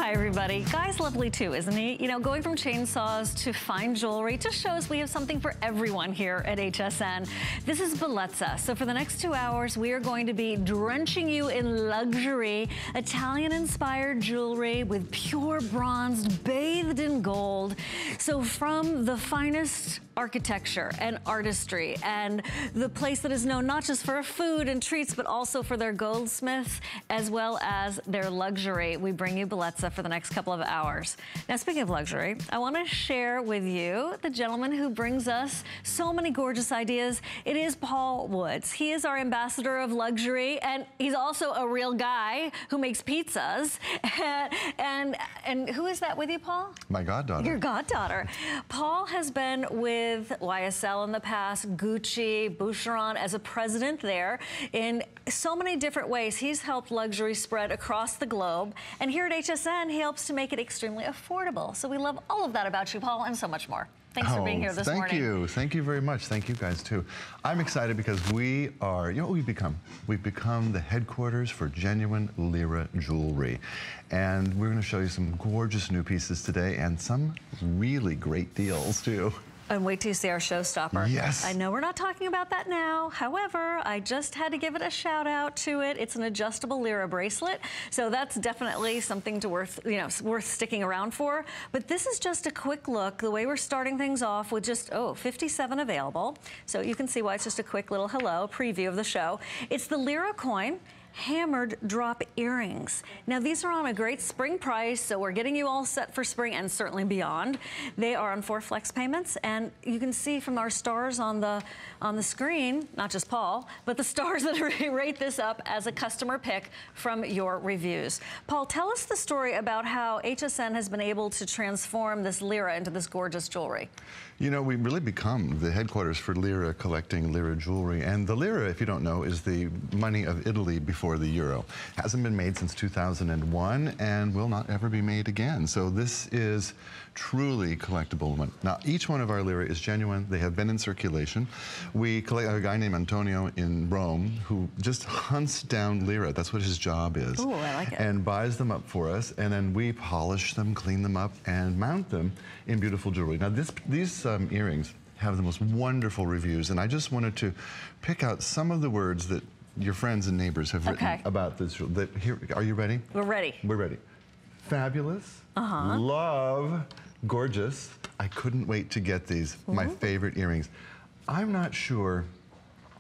Hi, everybody. Guy's lovely too, isn't he? You know, going from chainsaws to fine jewelry just shows we have something for everyone here at HSN. This is Bellezza. So for the next 2 hours, we are going to be drenching you in luxury, Italian-inspired jewelry with pure bronze, bathed in gold. So from the finest architecture and artistry and the place that is known not just for food and treats but also for their goldsmiths as well as their luxury, we bring you Bellezza for the next couple of hours. Now, speaking of luxury, I want to share with you the gentleman who brings us so many gorgeous ideas. It is Paul Woods. He is our ambassador of luxury, and he's also a real guy who makes pizzas. And who is that with you, Paul? My goddaughter. Your goddaughter. Paul has been with YSL in the past, Gucci, Boucheron as a president there. In so many different ways, he's helped luxury spread across the globe. And here at HSN, he helps to make it extremely affordable. So we love all of that about you, Paul, and so much more. Thanks for being here this morning. Thank you. Thank you very much. Thank you guys too. I'm excited because we are, you know what we've become? We've become the headquarters for genuine Lira jewelry. And we're going to show you some gorgeous new pieces today and some really great deals too. And wait till you see our showstopper. Yes. I know we're not talking about that now. However, I just had to give it a shout out to it. It's an adjustable Lira bracelet. So that's definitely something to worth sticking around for. But this is just a quick look. The way we're starting things off with just, 57 available. So you can see why it's just a quick little hello preview of the show. It's the Lira coin hammered drop earrings. Now these are on a great spring price, so we're getting you all set for spring and certainly beyond. They are on 4 flex payments, and you can see from our stars on the screen, not just Paul, but the stars that rate this up as a customer pick from your reviews. Paul, tell us the story about how HSN has been able to transform this Lira into this gorgeous jewelry. You know, we've really become the headquarters for Lira collecting Lira jewelry. And the Lira, if you don't know, is the money of Italy before the euro. Hasn't been made since 2001 and will not ever be made again. So this is truly collectible. Now, each one of our Lira is genuine. They have been in circulation. We collect a guy named Antonio in Rome who just hunts down Lira. That's what his job is. Ooh, I like it. And buys them up for us. And then we polish them, clean them up, and mount them in beautiful jewelry. Now, these earrings have the most wonderful reviews. And I just wanted to pick out some of the words that your friends and neighbors have written about this. Here, are you ready? We're ready. We're ready. Fabulous. Love. Gorgeous. I couldn't wait to get these. My favorite earrings. I'm not sure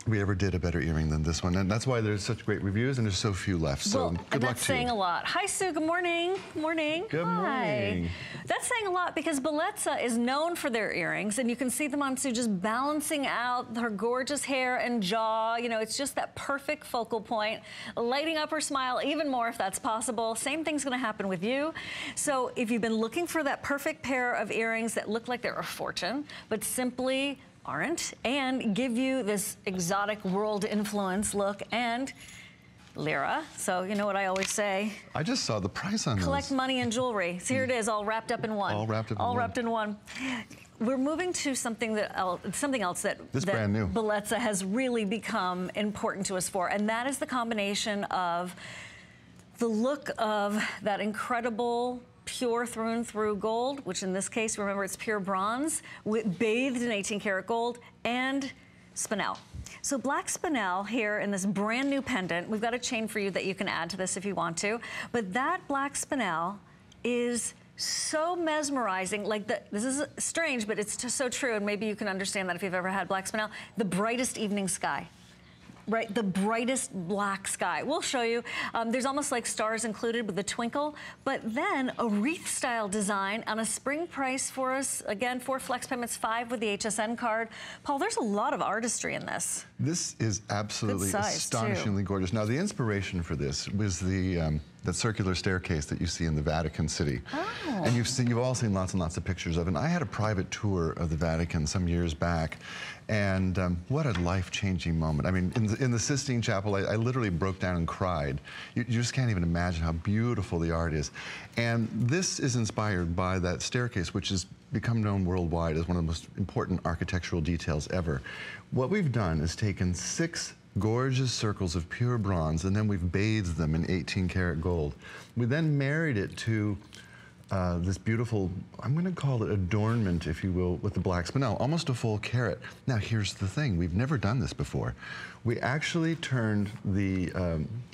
we ever did a better earring than this one, and that's why there's such great reviews and there's so few left. So good luck to you. That's saying a lot. Hi, Sue. Good morning. Good morning. Good morning. That's saying a lot because Bellezza is known for their earrings, and you can see them on Sue just balancing out her gorgeous hair and jaw. You know, it's just that perfect focal point, lighting up her smile even more if that's possible. Same thing's going to happen with you. So if you've been looking for that perfect pair of earrings that look like they're a fortune, but simply aren't, and give you this exotic world influence look and Lira. So you know what I always say? I just saw the price on collect money and jewelry. So here it is, all wrapped up in one. All wrapped up in one. All wrapped in one. We're moving to something else that brand new. Bellezza has really become important to us for, and that is the combination of the look of that incredible pure through and through gold, which in this case, remember, it's pure bronze, bathed in 18 karat gold, and spinel. So black spinel here in this brand new pendant. We've got a chain for you that you can add to this if you want to. But that black spinel is so mesmerizing. Like this is strange, but it's just so true. And maybe you can understand that if you've ever had black spinel. The brightest evening sky. Right, the brightest black sky. We'll show you. There's almost like stars included with the twinkle, but then a wreath-style design on a spring price for us. Again, 4 flex payments, 5 with the HSN card. Paul, there's a lot of artistry in this. This is absolutely astonishingly gorgeous. Now, the inspiration for this was that circular staircase that you see in the Vatican City. And you've all seen lots and lots of pictures of it. And I had a private tour of the Vatican some years back. And what a life-changing moment. I mean, in the Sistine Chapel, I literally broke down and cried. You just can't even imagine how beautiful the art is. And this is inspired by that staircase, which has become known worldwide as one of the most important architectural details ever. What we've done is taken 6 gorgeous circles of pure bronze, and then we've bathed them in 18 karat gold. We then married it to this beautiful, I'm going to call it adornment, if you will, with the black spinel, almost a full carat. Now here's the thing, we've never done this before. We actually turned the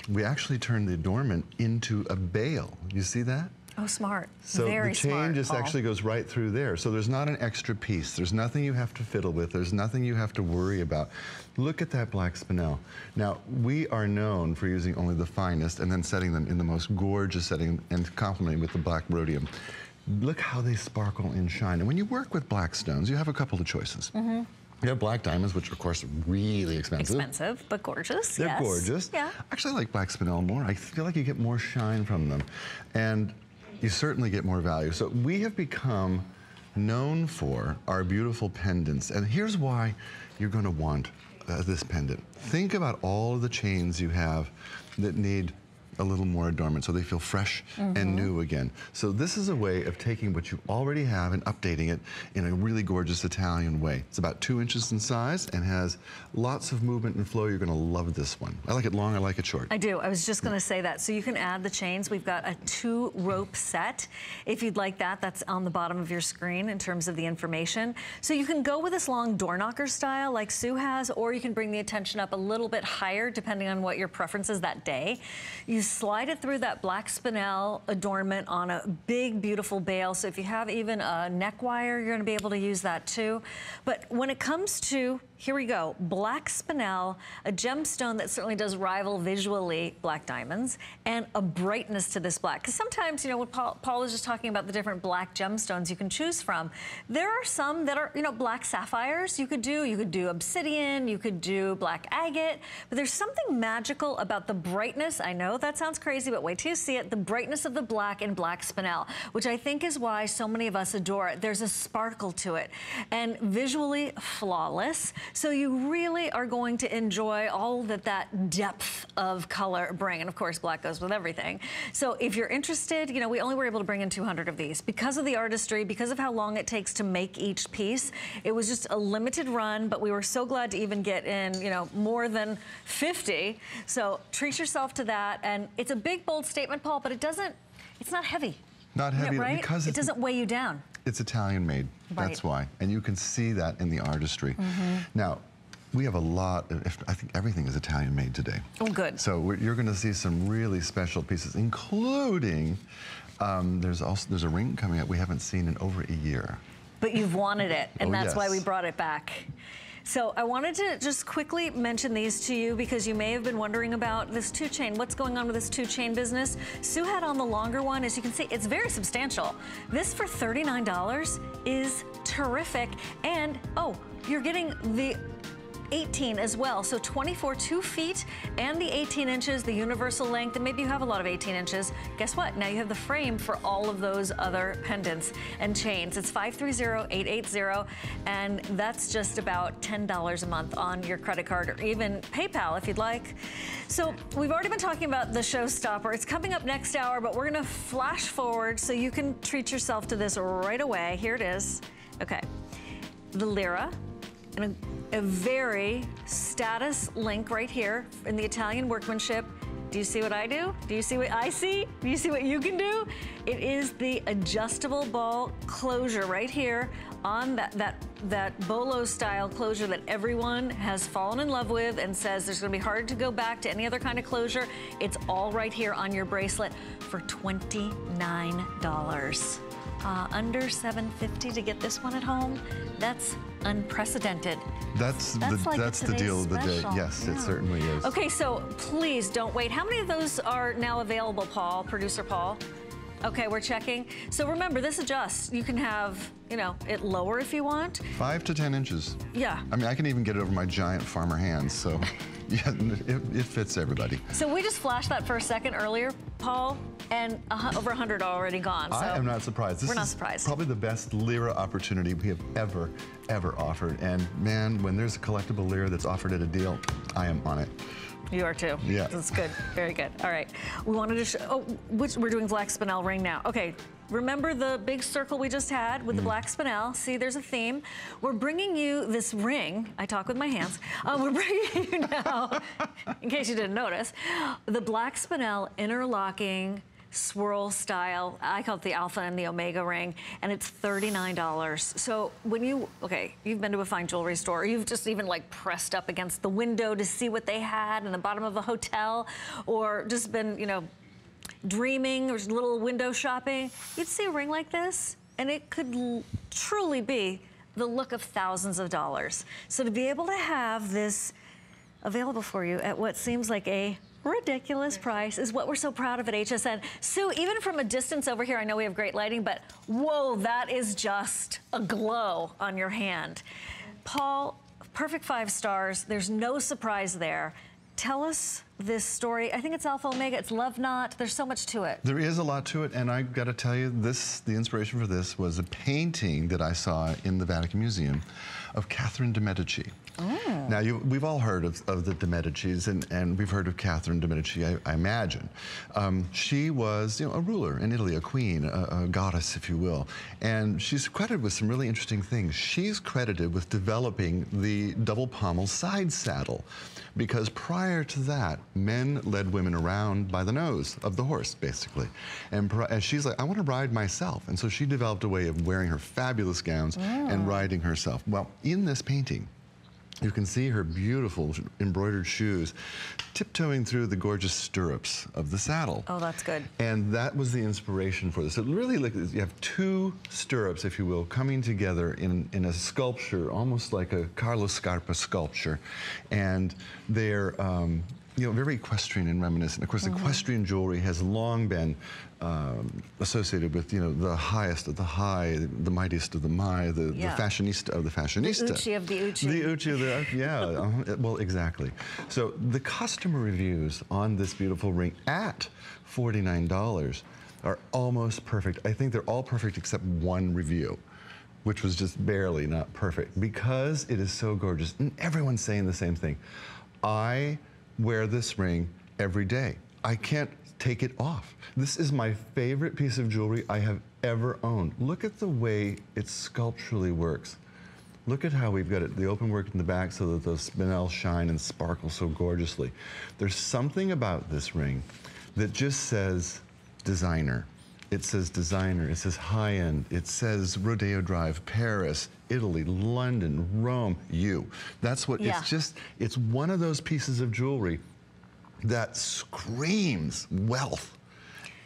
adornment into a bail. You see that? Oh, smart. So Very the chain smart, just Paul. actually goes right through there. So there's not an extra piece. There's nothing you have to fiddle with. There's nothing you have to worry about. Look at that black spinel. Now, we are known for using only the finest and then setting them in the most gorgeous setting and complementing with the black rhodium. Look how they sparkle and shine. And when you work with black stones, you have a couple of choices. You have black diamonds, which of course are really expensive. Expensive, but gorgeous. They're gorgeous. Yeah. Actually, I like black spinel more. I feel like you get more shine from them. And you certainly get more value. So we have become known for our beautiful pendants. And here's why you're going to want this pendant. Think about all of the chains you have that need a little more adornment so they feel fresh and new again. So this is a way of taking what you already have and updating it in a really gorgeous Italian way. It's about 2 inches in size and has lots of movement and flow. You're going to love this one. I like it long, I like it short. I do. I was just going to say that. So you can add the chains. We've got a 2-rope set. If you'd like that, that's on the bottom of your screen in terms of the information. So you can go with this long door knocker style like Sue has, or you can bring the attention up a little bit higher depending on what your preference is that day. You slide it through that black spinel adornment on a big, beautiful bail. So if you have even a neck wire, you're going to be able to use that too. But when it comes to, here we go, black spinel, a gemstone that certainly does rival visually black diamonds, and a brightness to this black. Because sometimes, you know, what Paul was just talking about the different black gemstones you can choose from. There are some that are, you know, black sapphires you could do obsidian, you could do black agate, but there's something magical about the brightness. I know that sounds crazy, but wait till you see it. The brightness of the black in black spinel, which I think is why so many of us adore it. There's a sparkle to it and visually flawless. So you really are going to enjoy all that depth of color bring. And of course, black goes with everything. So if you're interested, you know, we only were able to bring in 200 of these because of the artistry, because of how long it takes to make each piece. It was just a limited run, but we were so glad to even get in, you know, more than 50. So treat yourself to that. And it's a big, bold statement, Paul, but it's not heavy. Not heavy, right? Because it doesn't weigh you down. It's Italian made, Right. That's why. And you can see that in the artistry. Now, we have a lot, I think everything is Italian made today. Oh, good. So you're gonna see some really special pieces, including, there's a ring coming up we haven't seen in over a year. But you've wanted it, and that's why we yes. brought it back. So I wanted to just quickly mention these to you because you may have been wondering about this 2-chain. What's going on with this 2-chain business? Sue had on the longer one. As you can see, it's very substantial. This for $39 is terrific. And, oh, you're getting the 18 as well. So 24 2 feet and the 18 inches, the universal length, and maybe you have a lot of 18 inches. Guess what? Now you have the frame for all of those other pendants and chains. It's 530-880, and that's just about $10 a month on your credit card or even PayPal if you'd like. So we've already been talking about the showstopper. It's coming up next hour, but we're gonna flash forward so you can treat yourself to this right away. Here it is. Okay, the Lyra, and a very status link right here in the Italian workmanship. Do you see what I do? Do you see what I see? Do you see what you can do? It is the adjustable ball closure right here on that bolo style closure that everyone has fallen in love with and says there's gonna be hard to go back to any other kind of closure. It's all right here on your bracelet for $29. Under $750 to get this one at home. That's unprecedented. That's like the deal of the day. special. Yes, Yeah. it certainly is. Okay, so please don't wait. How many of those are now available, Paul, producer Paul? Okay, we're checking. So remember, this adjusts. You can have, you know, it lower if you want. 5 to 10 inches. Yeah. I mean, I can even get it over my giant farmer hands, so yeah, it fits everybody. So we just flashed that for a second earlier, Paul, and over 100 already gone. So I am not surprised. We're not surprised. Probably the best Lyra opportunity we have ever offered. And man, when there's a collectible Lyra that's offered at a deal, I am on it. You are too. Yeah. That's good. Very good. All right. We wanted to show, we're doing black spinel ring now. Okay. remember the big circle we just had with the black spinel? See, there's a theme. We're bringing you this ring. I talk with my hands. We're bringing you now, in case you didn't notice, the black spinel interlocking swirl style. I call it the Alpha and the Omega ring, and it's $39. So when you've been to a fine jewelry store, or you've just even like pressed up against the window to see what they had in the bottom of a hotel, or just been, you know, dreaming or just a little window shopping, you'd see a ring like this, and it could truly be the look of thousands of dollars. So to be able to have this available for you at what seems like a ridiculous price is what we're so proud of at HSN. Sue, even from a distance over here, I know we have great lighting, but whoa, that is just a glow on your hand. Paul, perfect 5 stars. There's no surprise there. Tell us this story. I think it's Alpha Omega, it's Love Knot. There's so much to it. There is a lot to it, and I've got to tell you, the inspiration for this was a painting that I saw in the Vatican Museum of Catherine de Medici. Oh. Now, we've all heard of the de Medicis, and we've heard of Catherine de Medici, I imagine. She was, you know, a ruler in Italy, a queen, a goddess, if you will. And she's credited with some really interesting things. She's credited with developing the double pommel side saddle, because prior to that, men led women around by the nose of the horse, basically. And she's like, I want to ride myself. And so she developed a way of wearing her fabulous gowns and riding herself. Well, in this painting, you can see her beautiful embroidered shoes tiptoeing through the gorgeous stirrups of the saddle. Oh, that's good. And that was the inspiration for this. It really, like, you have 2 stirrups, if you will, coming together in a sculpture, almost like a Carlos Scarpa sculpture. And they're, you know, very equestrian and reminiscent. Of course, equestrian jewelry has long been associated with, you know, the highest of the high, the mightiest of the mighty, the fashionista of the fashionista. The Uchi of the Uchi. The Uchi of the, yeah, well, exactly. So the customer reviews on this beautiful ring at $49 are almost perfect. I think they're all perfect except one review, which was just barely not perfect, because it is so gorgeous. And everyone's saying the same thing. I wear this ring every day. I can't take it off. This is my favorite piece of jewelry I have ever owned. Look at the way it sculpturally works. Look at how we've got it, the open work in the back so that those spinels shine and sparkle so gorgeously. There's something about this ring that just says designer. It says designer, it says high-end, it says Rodeo Drive, Paris, Italy, London, Rome, you. That's what, it's one of those pieces of jewelry that screams wealth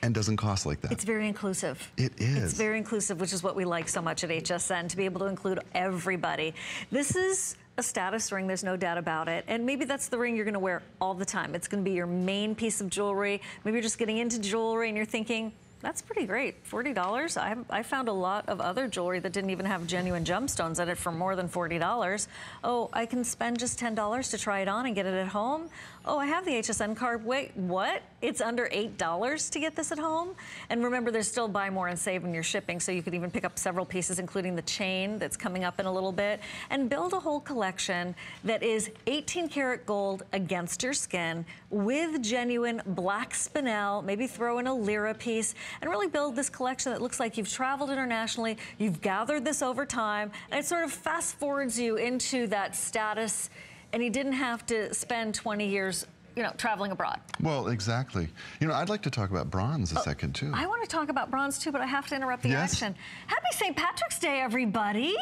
and doesn't cost like that. It's very inclusive. It is. It's very inclusive, which is what we like so much at HSN, to be able to include everybody. This is a status ring, there's no doubt about it. And maybe that's the ring you're gonna wear all the time. It's gonna be your main piece of jewelry. Maybe you're just getting into jewelry and you're thinking, that's pretty great, $40. I found a lot of other jewelry that didn't even have genuine gemstones in it for more than $40. Oh, I can spend just $10 to try it on and get it at home. Oh, I have the HSN card. Wait, what? It's under $8 to get this at home? And remember, there's still buy more and save when you're shipping, so you could even pick up several pieces, including the chain that's coming up in a little bit, and build a whole collection that is 18 karat gold against your skin with genuine black spinel, maybe throw in a lira piece, and really build this collection that looks like you've traveled internationally, you've gathered this over time, and it sort of fast forwards you into that status, and you didn't have to spend 20 years, you know, traveling abroad. Well, exactly. You know, I'd like to talk about bronze a second, too. I want to talk about bronze, too, but I have to interrupt the action. Happy St. Patrick's Day, everybody.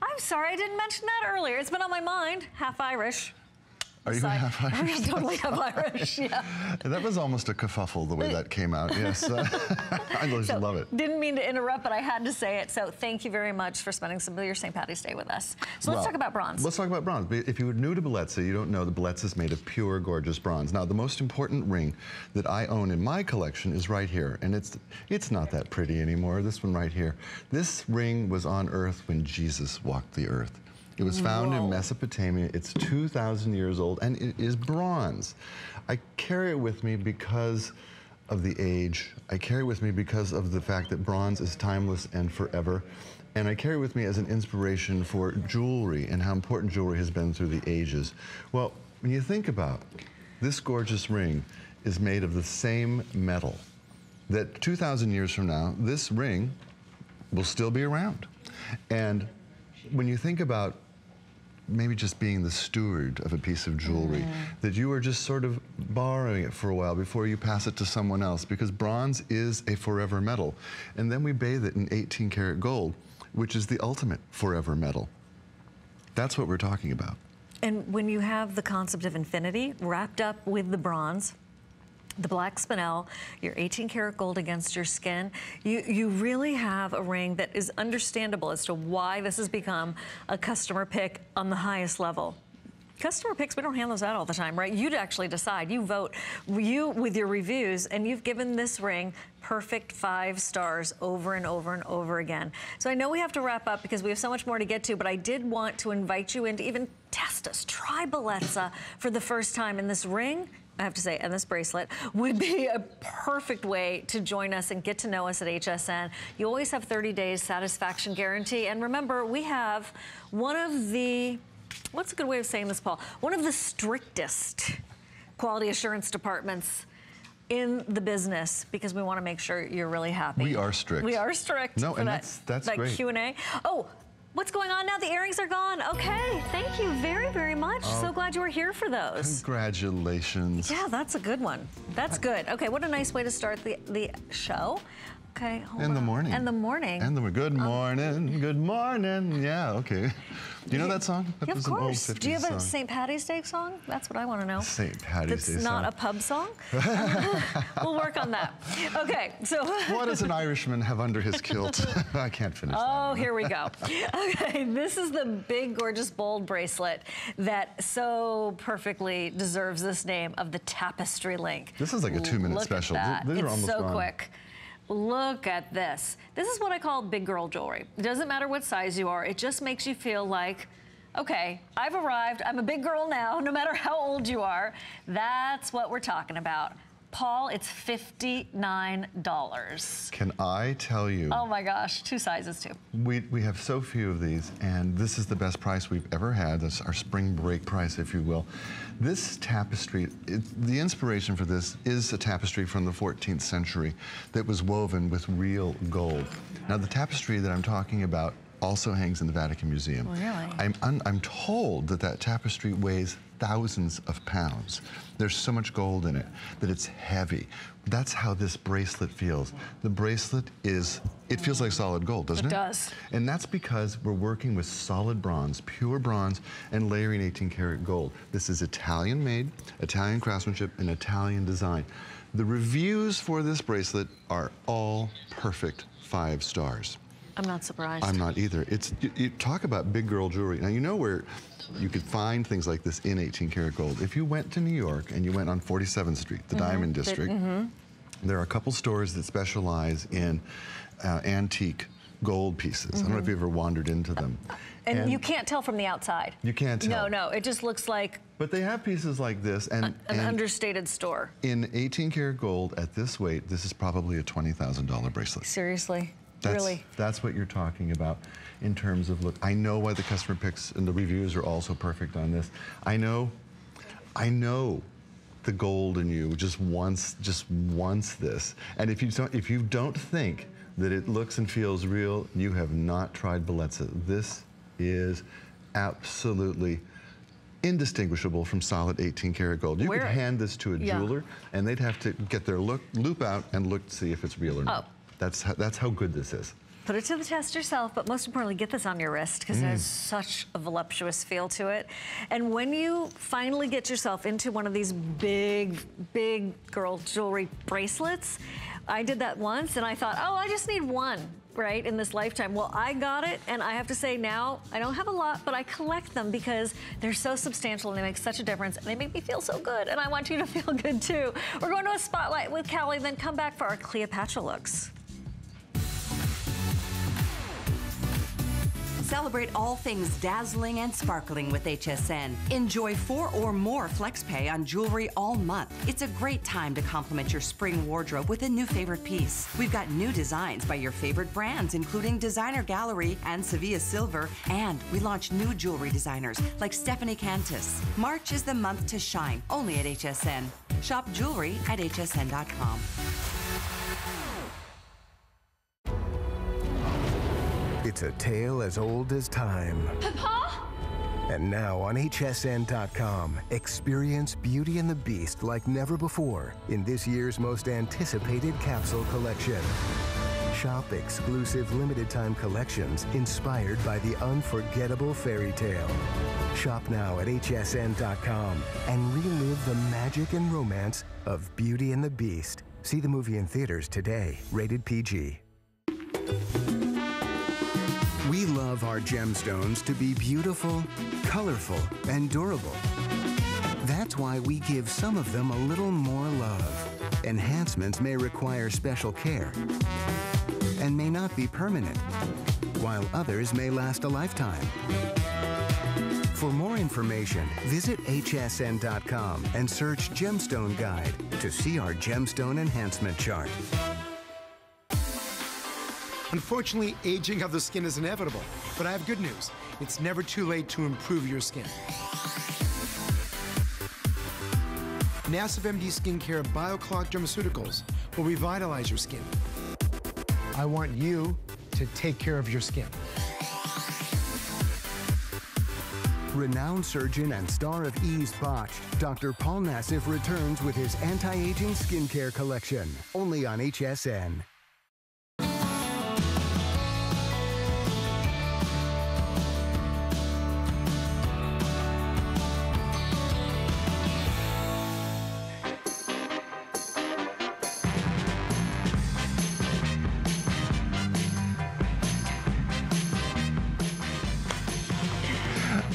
I'm sorry I didn't mention that earlier. It's been on my mind. Half Irish. Are you half Irish? I'm totally half Irish, yeah. That was almost a kerfuffle, the way that came out, yes. I just love it. Didn't mean to interrupt, but I had to say it. So thank you very much for spending some of your St. Patty's Day with us. So let's talk about bronze. Let's talk about bronze. If you're new to Bellezza, you don't know the Bellezza is made of pure, gorgeous bronze. Now, the most important ring that I own in my collection is right here. And it's not that pretty anymore, this one right here. This ring was on Earth when Jesus walked the earth. It was found in Mesopotamia. It's 2,000 years old, and it is bronze. I carry it with me because of the age. I carry it with me because of the fact that bronze is timeless and forever. And I carry it with me as an inspiration for jewelry and how important jewelry has been through the ages. Well, when you think about this gorgeous ring is made of the same metal that 2,000 years from now, this ring will still be around. And when you think about maybe just being the steward of a piece of jewelry, that you are just sort of borrowing it for a while before you pass it to someone else, because bronze is a forever metal. And then we bathe it in 18 karat gold, which is the ultimate forever metal. That's what we're talking about. And when you have the concept of infinity wrapped up with the bronze, the black spinel, your 18 karat gold against your skin, you really have a ring that is understandable as to why this has become a customer pick on the highest level. Customer picks, we don't hand those out all the time, right? You'd actually decide, you vote, you with your reviews, and you've given this ring perfect 5 stars over and over and over again. So I know we have to wrap up because we have so much more to get to, but I did want to invite you in to even test us. Try Bellezza for the first time, and this ring, I have to say, and this bracelet would be a perfect way to join us and get to know us at HSN. You always have 30 days satisfaction guarantee. And remember, we have one of the, what's a good way of saying this, Paul? One of the strictest quality assurance departments in the business, because we want to make sure you're really happy. We are strict. We are strict. No, and that's great. Q&A. Oh, what's going on now? The earrings are gone. Okay, thank you very, very much. So glad you were here for those. Congratulations. Yeah, that's a good one. That's good. Okay, what a nice way to start the show. Okay, hold on. In the morning. And the morning. And the good morning, good morning. Yeah, okay. Do you know that song? That Yeah, was of course. An old 50s Do you have a song. St. Patty's Day song? That's what I want to know. St. Patty's Day song. It's not a pub song? We'll work on that. Okay, so. What does an Irishman have under his kilt? I can't finish that. Oh, here we go. Okay, this is the big, gorgeous, bold bracelet that so perfectly deserves this name of the Tapestry Link. This is like a 2-minute special. These are almost so gone. quick. Look at this. This is what I call big girl jewelry. It doesn't matter what size you are. It just makes you feel like, okay, I've arrived. I'm a big girl now, no matter how old you are. That's what we're talking about. Paul, it's $59. Can I tell you? Oh my gosh, 2 sizes too. We have so few of these, and this is the best price we've ever had. That's our spring break price, if you will. This tapestry, the inspiration for this is a tapestry from the 14th century that was woven with real gold. Now, the tapestry that I'm talking about also hangs in the Vatican Museum. Oh, really? I'm told that that tapestry weighs thousands of pounds. There's so much gold in it that it's heavy. That's how this bracelet feels. The bracelet it feels like solid gold, doesn't it? It does. And that's because we're working with solid bronze, pure bronze, and layering 18 karat gold. This is Italian made, Italian craftsmanship, and Italian design. The reviews for this bracelet are all perfect 5 stars. I'm not surprised. I'm not either. You talk about big girl jewelry. Now, you know where you could find things like this in 18 karat gold. If you went to New York and you went on 47th Street, the Diamond District, there are a couple stores that specialize in antique gold pieces. I don't know if you ever wandered into them. And you can't tell from the outside. You can't tell. No, it just looks like But they have pieces like this. And an understated store. In 18 karat gold at this weight, this is probably a $20,000 bracelet. Seriously? Really? That's what you're talking about in terms of look. I know why the customer picks and the reviews are also perfect on this. I know the gold in you just wants this. And if you don't think that it looks and feels real, you have not tried Bellezza. This is absolutely indistinguishable from solid 18 karat gold. You could hand this to a jeweler and they'd have to get their loop out and look to see if it's real or not. That's how good this is. Put it to the test yourself, but most importantly, get this on your wrist because it has such a voluptuous feel to it. And when you finally get yourself into one of these big, big girl jewelry bracelets, I did that once and I thought, oh, I just need one, right, in this lifetime. Well, I got it, and I have to say now, I don't have a lot, but I collect them because they're so substantial and they make such a difference, and they make me feel so good, and I want you to feel good too. We're going to a spotlight with Callie, then come back for our Cleopatra looks. Celebrate all things dazzling and sparkling with HSN. Enjoy 4 or more FlexPay on jewelry all month. It's a great time to complement your spring wardrobe with a new favorite piece. We've got new designs by your favorite brands, including Designer Gallery and Sevilla Silver, and we launched new jewelry designers like Stephanie Cantus. March is the month to shine, only at HSN. Shop jewelry at hsn.com. It's a tale as old as time. Papa? And now on HSN.com, experience Beauty and the Beast like never before in this year's most anticipated capsule collection. Shop exclusive limited-time collections inspired by the unforgettable fairy tale. Shop now at HSN.com and relive the magic and romance of Beauty and the Beast. See the movie in theaters today, rated PG. We love our gemstones to be beautiful, colorful, and durable. That's why we give some of them a little more love. Enhancements may require special care and may not be permanent, while others may last a lifetime. For more information, visit hsn.com and search Gemstone Guide to see our gemstone enhancement chart. Unfortunately, aging of the skin is inevitable, but I have good news. It's never too late to improve your skin. Nassif MD Skincare BioClock Dermaceuticals will revitalize your skin. I want you to take care of your skin. Renowned surgeon and star of Ease Botched, Dr. Paul Nassif returns with his anti-aging skincare collection, only on HSN.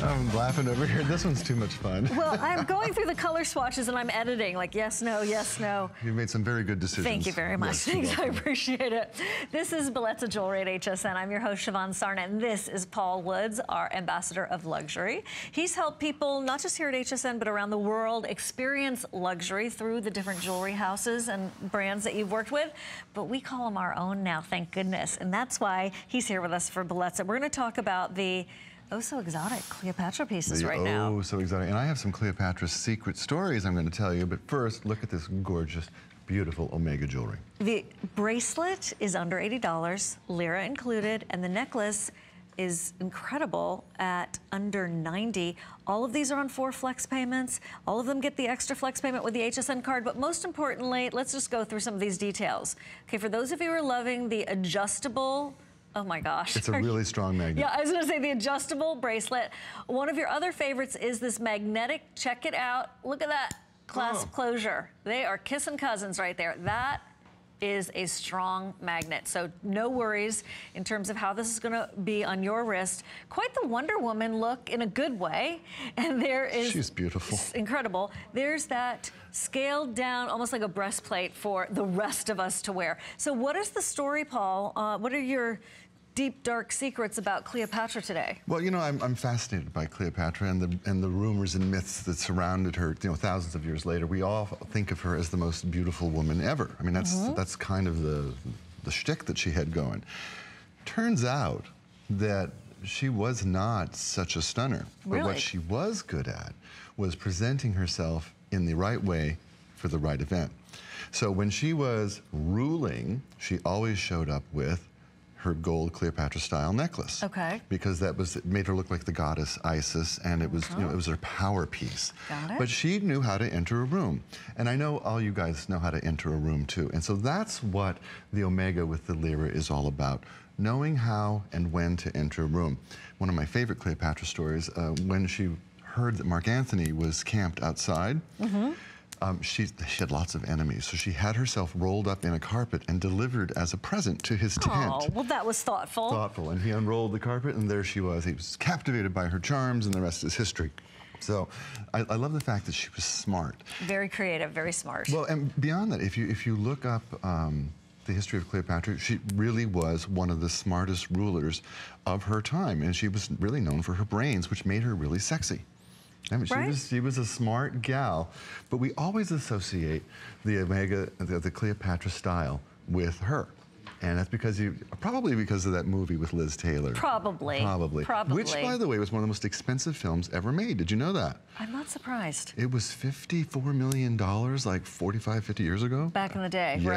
I'm laughing over here. This one's too much fun. Well, I'm going through the color swatches and I'm editing, like yes, no, yes, no. You've made some very good decisions. Thank you very much. Yes, thanks, I appreciate it. This is Bellezza Jewelry at HSN. I'm your host, Siobhan Sarna, and this is Paul Woods, our ambassador of luxury. He's helped people, not just here at HSN, but around the world, experience luxury through the different jewelry houses and brands that you've worked with. But we call them our own now, thank goodness. And that's why he's here with us for Bellezza. We're going to talk about the so exotic Cleopatra pieces right now. Oh, so exotic. And I have some Cleopatra secret stories I'm going to tell you. But first, look at this gorgeous, beautiful Omega jewelry. The bracelet is under $80, lira included, and the necklace is incredible at under $90. All of these are on 4 flex payments. All of them get the extra flex payment with the HSN card, but most importantly, let's just go through some of these details. Okay, for those of you who are loving the adjustable, oh my gosh. It's a really strong magnet. Yeah, I was gonna say the adjustable bracelet. One of your other favorites is this magnetic, check it out. Look at that clasp closure. They are kissing cousins right there. That is a strong magnet. So no worries in terms of how this is gonna be on your wrist. Quite the Wonder Woman look in a good way. And there is— she's beautiful. Incredible. There's that scaled down, almost like a breastplate for the rest of us to wear. So what is the story, Paul? What are your deep, dark secrets about Cleopatra today? Well, you know, I'm fascinated by Cleopatra and the rumors and myths that surrounded her. You know, thousands of years later, we all think of her as the most beautiful woman ever. I mean, that's kind of the shtick that she had going. Turns out that she was not such a stunner. Really? But what she was good at was presenting herself in the right way for the right event. So when she was ruling, she always showed up with her gold Cleopatra-style necklace. Okay. Because it made her look like the goddess Isis, and it was, you know, it was her power piece. Got it. But she knew how to enter a room. And I know all you guys know how to enter a room too. And so that's what the Omega with the lira is all about. Knowing how and when to enter a room. One of my favorite Cleopatra stories, when she heard that Mark Antony was camped outside, she had lots of enemies, so she had herself rolled up in a carpet and delivered as a present to his tent. Oh, well, that was thoughtful. Thoughtful, and he unrolled the carpet, and there she was. He was captivated by her charms, and the rest is history. So I love the fact that she was smart. Very creative, very smart. Well, and beyond that, if you look up the history of Cleopatra, she really was one of the smartest rulers of her time, and she was really known for her brains, which made her really sexy. I mean, she was a smart gal, but we always associate the Omega, the Cleopatra style with her. And that's because probably because of that movie with Liz Taylor. Probably. Probably. Probably. Which, by the way, was one of the most expensive films ever made. Did you know that? I'm not surprised. It was $54 million like 45, 50 years ago. Back in the day, yeah,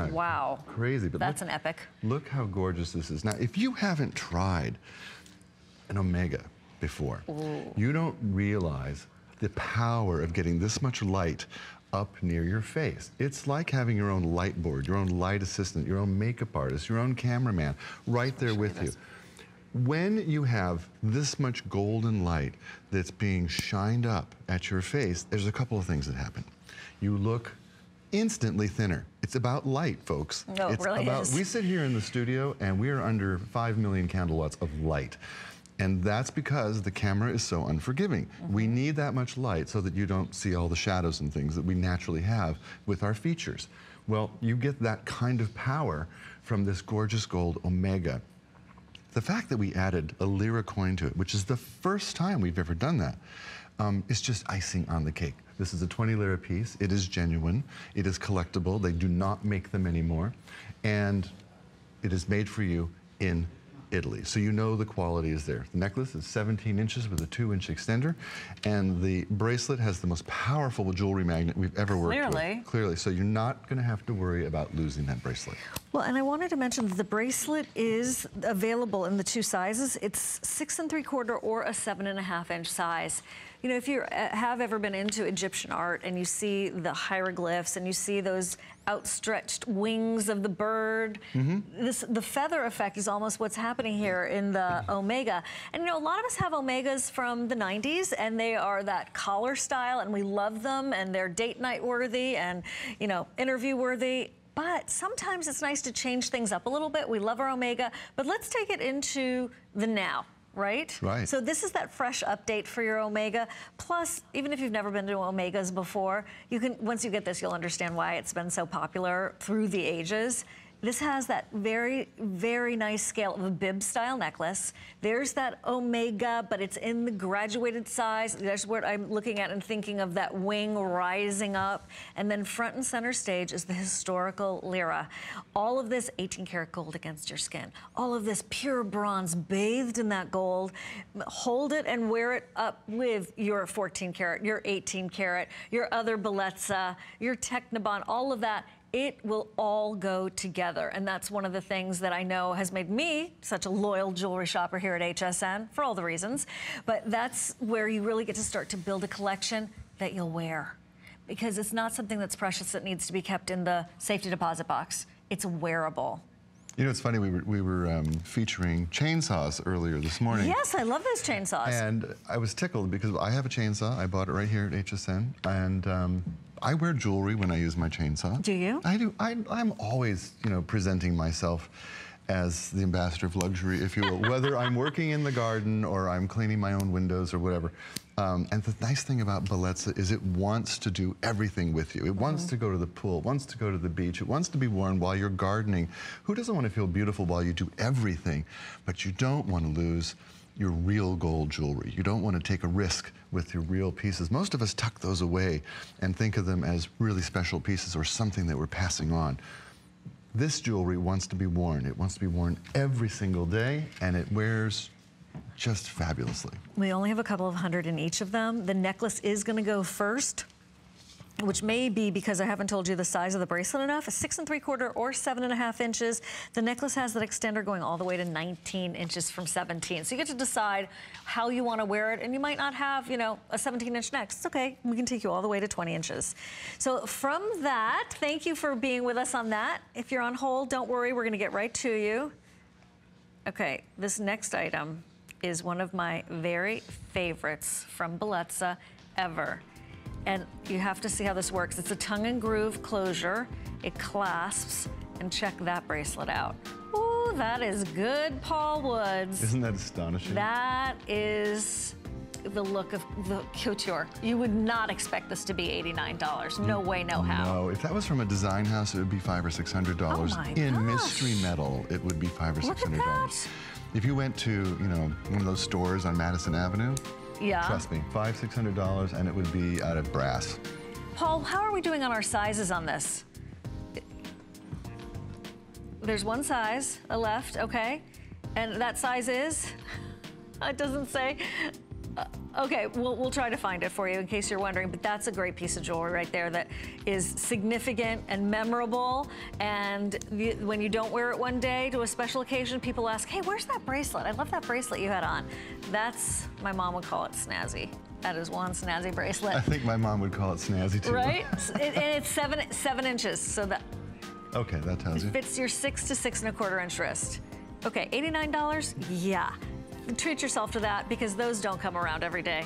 right? Wow. Crazy. But that's an epic. Look how gorgeous this is. Now, if you haven't tried an Omega before, you don't realize the power of getting this much light up near your face. It's like having your own light board, your own light assistant, your own makeup artist, your own cameraman right there with you. When you have this much golden light that's being shined up at your face, there's a couple of things that happen. You look instantly thinner. It's about light, folks. No, it really is. We sit here in the studio and we are under 5 million candlewatts of light. And that's because the camera is so unforgiving. We need that much light so that you don't see all the shadows and things that we naturally have with our features. Well, you get that kind of power from this gorgeous gold Omega. The fact that we added a lira coin to it, which is the first time we've ever done that, is just icing on the cake. This is a 20 lira piece. It is genuine. It is collectible. They do not make them anymore. And it is made for you in Italy. So you know the quality is there. The necklace is 17 inches with a 2-inch extender, and the bracelet has the most powerful jewelry magnet we've ever worked with. Clearly. So you're not going to have to worry about losing that bracelet. Well, and I wanted to mention that the bracelet is available in the 2 sizes. It's 6 3/4 or a 7.5 inch size. You know, if you have ever been into Egyptian art and you see the hieroglyphs and you see those outstretched wings of the bird, the feather effect is almost what's happening here in the Omega. And you know, a lot of us have Omegas from the 90s and they are that collar style and we love them and they're date night worthy and, you know, interview worthy. But sometimes it's nice to change things up a little bit. We love our Omega, but let's take it into the now. Right? Right. So this is that fresh update for your Omega. Plus, even if you've never been to Omegas before, you can, once you get this, you'll understand why it's been so popular through the ages. This has that very, very nice scale of a bib style necklace. There's that Omega, but it's in the graduated size. That's what I'm looking at and thinking of, that wing rising up. And then front and center stage is the historical lira. All of this 18 karat gold against your skin. All of this pure bronze bathed in that gold. Hold it and wear it up with your 14 karat, your 18 karat, your other Bellezza, your Technibond, all of that. It will all go together. And that's one of the things that I know has made me such a loyal jewelry shopper here at HSN, for all the reasons. But that's where you really get to start to build a collection that you'll wear. Because it's not something that's precious that needs to be kept in the safety deposit box. It's wearable. You know, it's funny, we were featuring chainsaws earlier this morning. Yes, I love those chainsaws. And I was tickled because I have a chainsaw. I bought it right here at HSN. And I wear jewelry when I use my chainsaw. Do you? I do. I'm always, you know, presenting myself as the ambassador of luxury, if you will, whether I'm working in the garden or I'm cleaning my own windows or whatever. And the nice thing about Bellezza is it wants to do everything with you. It wants to go to the pool, it wants to go to the beach, it wants to be worn while you're gardening. Who doesn't want to feel beautiful while you do everything? But you don't want to lose your real gold jewelry. You don't want to take a risk with your real pieces. Most of us tuck those away and think of them as really special pieces or something that we're passing on. This jewelry wants to be worn. It wants to be worn every single day, and it wears just fabulously. We only have a couple of hundred in each of them. The necklace is going to go first, which may be because I haven't told you the size of the bracelet enough. 6 3/4 or 7.5 inches. The necklace has that extender going all the way to 19 inches from 17. So you get to decide how you want to wear it, and you might not have, you know, a 17-inch neck. It's okay. We can take you all the way to 20 inches. So from that, thank you for being with us on that. If you're on hold, don't worry. We're going to get right to you. Okay, this next item is one of my very favorites from Bellezza ever. And you have to see how this works. It's a tongue and groove closure. It clasps, and check that bracelet out. Ooh, that is good, Paul Woods. Isn't that astonishing? That is the look of the couture. You would not expect this to be $89. No way, no how. No, if that was from a design house, it would be $500 or $600. Oh my In gosh. mystery metal, it would be $500 or Look at $600. that. If you went to, you know, one of those stores on Madison Avenue, Yeah. trust me, $500, $600, and it would be out of brass. Paul, how are we doing on our sizes on this? there's one size left, okay? And that size is, it doesn't say. Okay, we'll try to find it for you in case you're wondering, but that's a great piece of jewelry right there that is significant and memorable. And when you don't wear it one day to a special occasion, people ask, hey, where's that bracelet? I love that bracelet you had on. That's, my mom would call it snazzy. That is one snazzy bracelet. I think my mom would call it snazzy too. Right? And it's 7 inches, so that. Okay, that tells you. It fits your 6 to 6 1/4 inch wrist. Okay, $89, yeah. Treat yourself to that because those don't come around every day.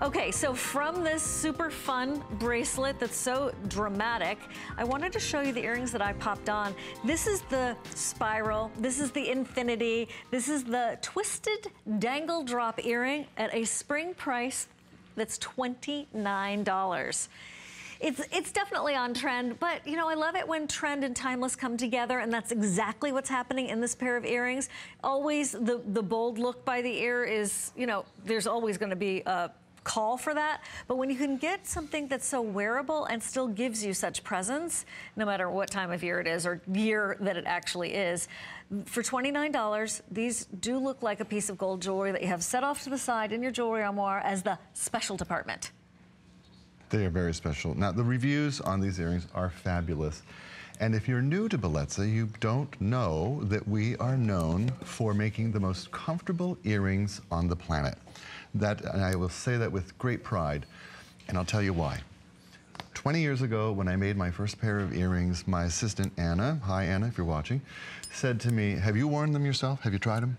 Okay, so from this super fun bracelet that's so dramatic, I wanted to show you the earrings that I popped on. This is the spiral, this is the infinity, this is the twisted dangle drop earring at a spring price that's $29. It's definitely on trend, but you know, I love it when trend and timeless come together, and that's exactly what's happening in this pair of earrings. Always the bold look by the ear is, you know, there's always gonna be a call for that, but when you can get something that's so wearable and still gives you such presence, no matter what time of year it is or year that it actually is, for $29, these do look like a piece of gold jewelry that you have set off to the side in your jewelry armoire as the special department. They are very special. Now, the reviews on these earrings are fabulous. And if you're new to Bellezza, you don't know that we are known for making the most comfortable earrings on the planet. And I will say that with great pride, and I'll tell you why. 20 years ago, when I made my first pair of earrings, my assistant, Anna, hi Anna, if you're watching, said to me, have you worn them yourself? Have you tried them?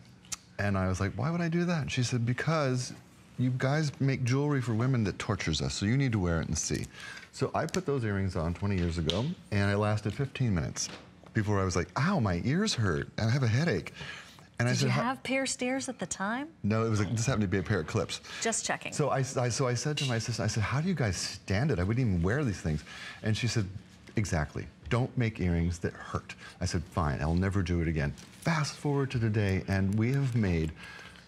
And I was like, why would I do that? And she said, because you guys make jewelry for women that tortures us, so you need to wear it and see. So I put those earrings on 20 years ago, and I lasted 15 minutes before I was like, ow, my ears hurt, and I have a headache. And Did you have pierced ears at the time? No, it was this happened to be a pair of clips. Just checking. So I said to my assistant, I said, how do you guys stand it? I wouldn't even wear these things. And she said, exactly. Don't make earrings that hurt. I said, fine, I'll never do it again. Fast forward to today, and we have made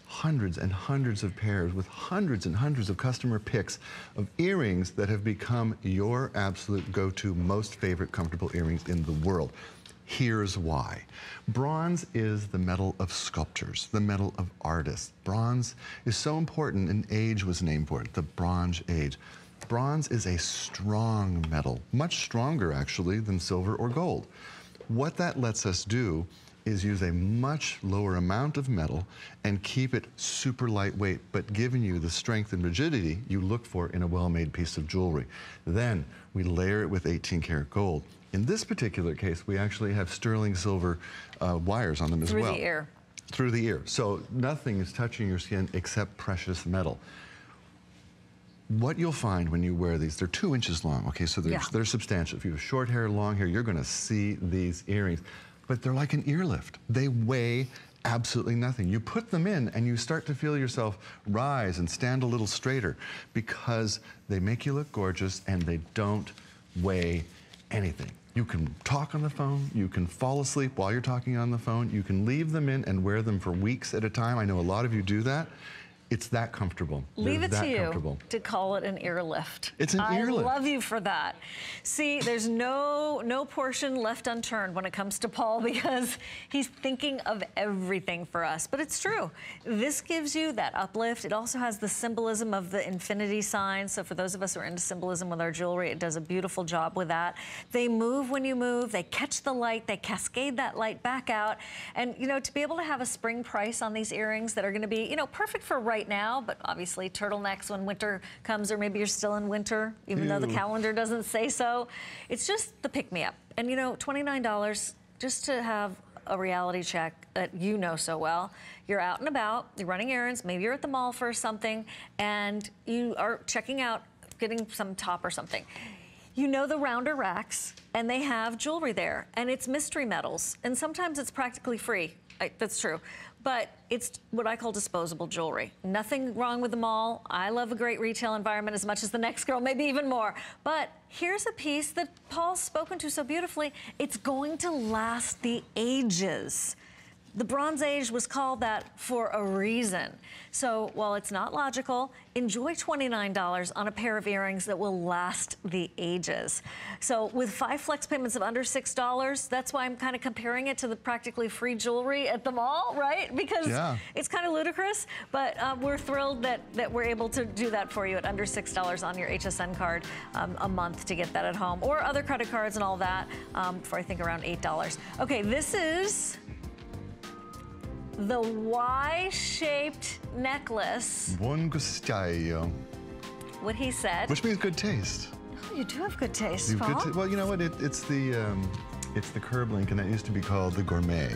hundreds and hundreds of pairs with hundreds and hundreds of customer picks of earrings that have become your absolute go-to, most favorite comfortable earrings in the world. Here's why. Bronze is the metal of sculptors, the metal of artists. Bronze is so important, and age was named for it, the Bronze Age. Bronze is a strong metal, much stronger actually than silver or gold. What that lets us do is use a much lower amount of metal and keep it super lightweight, but giving you the strength and rigidity you look for in a well-made piece of jewelry. Then we layer it with 18-karat gold. In this particular case, we actually have sterling silver wires on them as well. Through the ear. Through the ear. So nothing is touching your skin except precious metal. What you'll find when you wear these, they're 2 inches long, okay, so they're substantial. If you have short hair, long hair, you're gonna see these earrings. But they're like an ear lift. They weigh absolutely nothing. You put them in and you start to feel yourself rise and stand a little straighter because they make you look gorgeous and they don't weigh anything. You can talk on the phone, you can fall asleep while you're talking on the phone, you can leave them in and wear them for weeks at a time. I know a lot of you do that. It's that comfortable. Leave it to you to call it an ear lift. It's an ear lift. I love you for that. See, there's no portion left unturned when it comes to Paul because he's thinking of everything for us. But it's true. This gives you that uplift. It also has the symbolism of the infinity sign. So for those of us who are into symbolism with our jewelry, it does a beautiful job with that. They move when you move. They catch the light. They cascade that light back out. And, you know, to be able to have a spring price on these earrings that are going to be, you know, perfect for right now, but obviously turtlenecks when winter comes, or maybe you're still in winter, even though the calendar doesn't say so. It's just the pick-me-up. And you know, $29 just to have a reality check that you know so well. You're out and about, you're running errands, maybe you're at the mall for something, and you are checking out, getting some top or something. You know the rounder racks, and they have jewelry there, and it's mystery metals, and sometimes it's practically free. That's true. But it's what I call disposable jewelry. Nothing wrong with them all. I love a great retail environment as much as the next girl, maybe even more. But here's a piece that Paul's spoken to so beautifully. It's going to last the ages. The Bronze Age was called that for a reason. So while it's not logical, enjoy $29 on a pair of earrings that will last the ages. So with 5 flex payments of under $6, that's why I'm kind of comparing it to the practically free jewelry at the mall, right? Because it's kind of ludicrous, but we're thrilled that we're able to do that for you at under $6 on your HSN card a month to get that at home, or other credit cards and all that for I think around $8. Okay, this is the Y-shaped necklace. Buon gustaio. What he said. Which means good taste. Oh, you do have good taste, Paul. Well, you know what? It's the curb link, and that used to be called the gourmet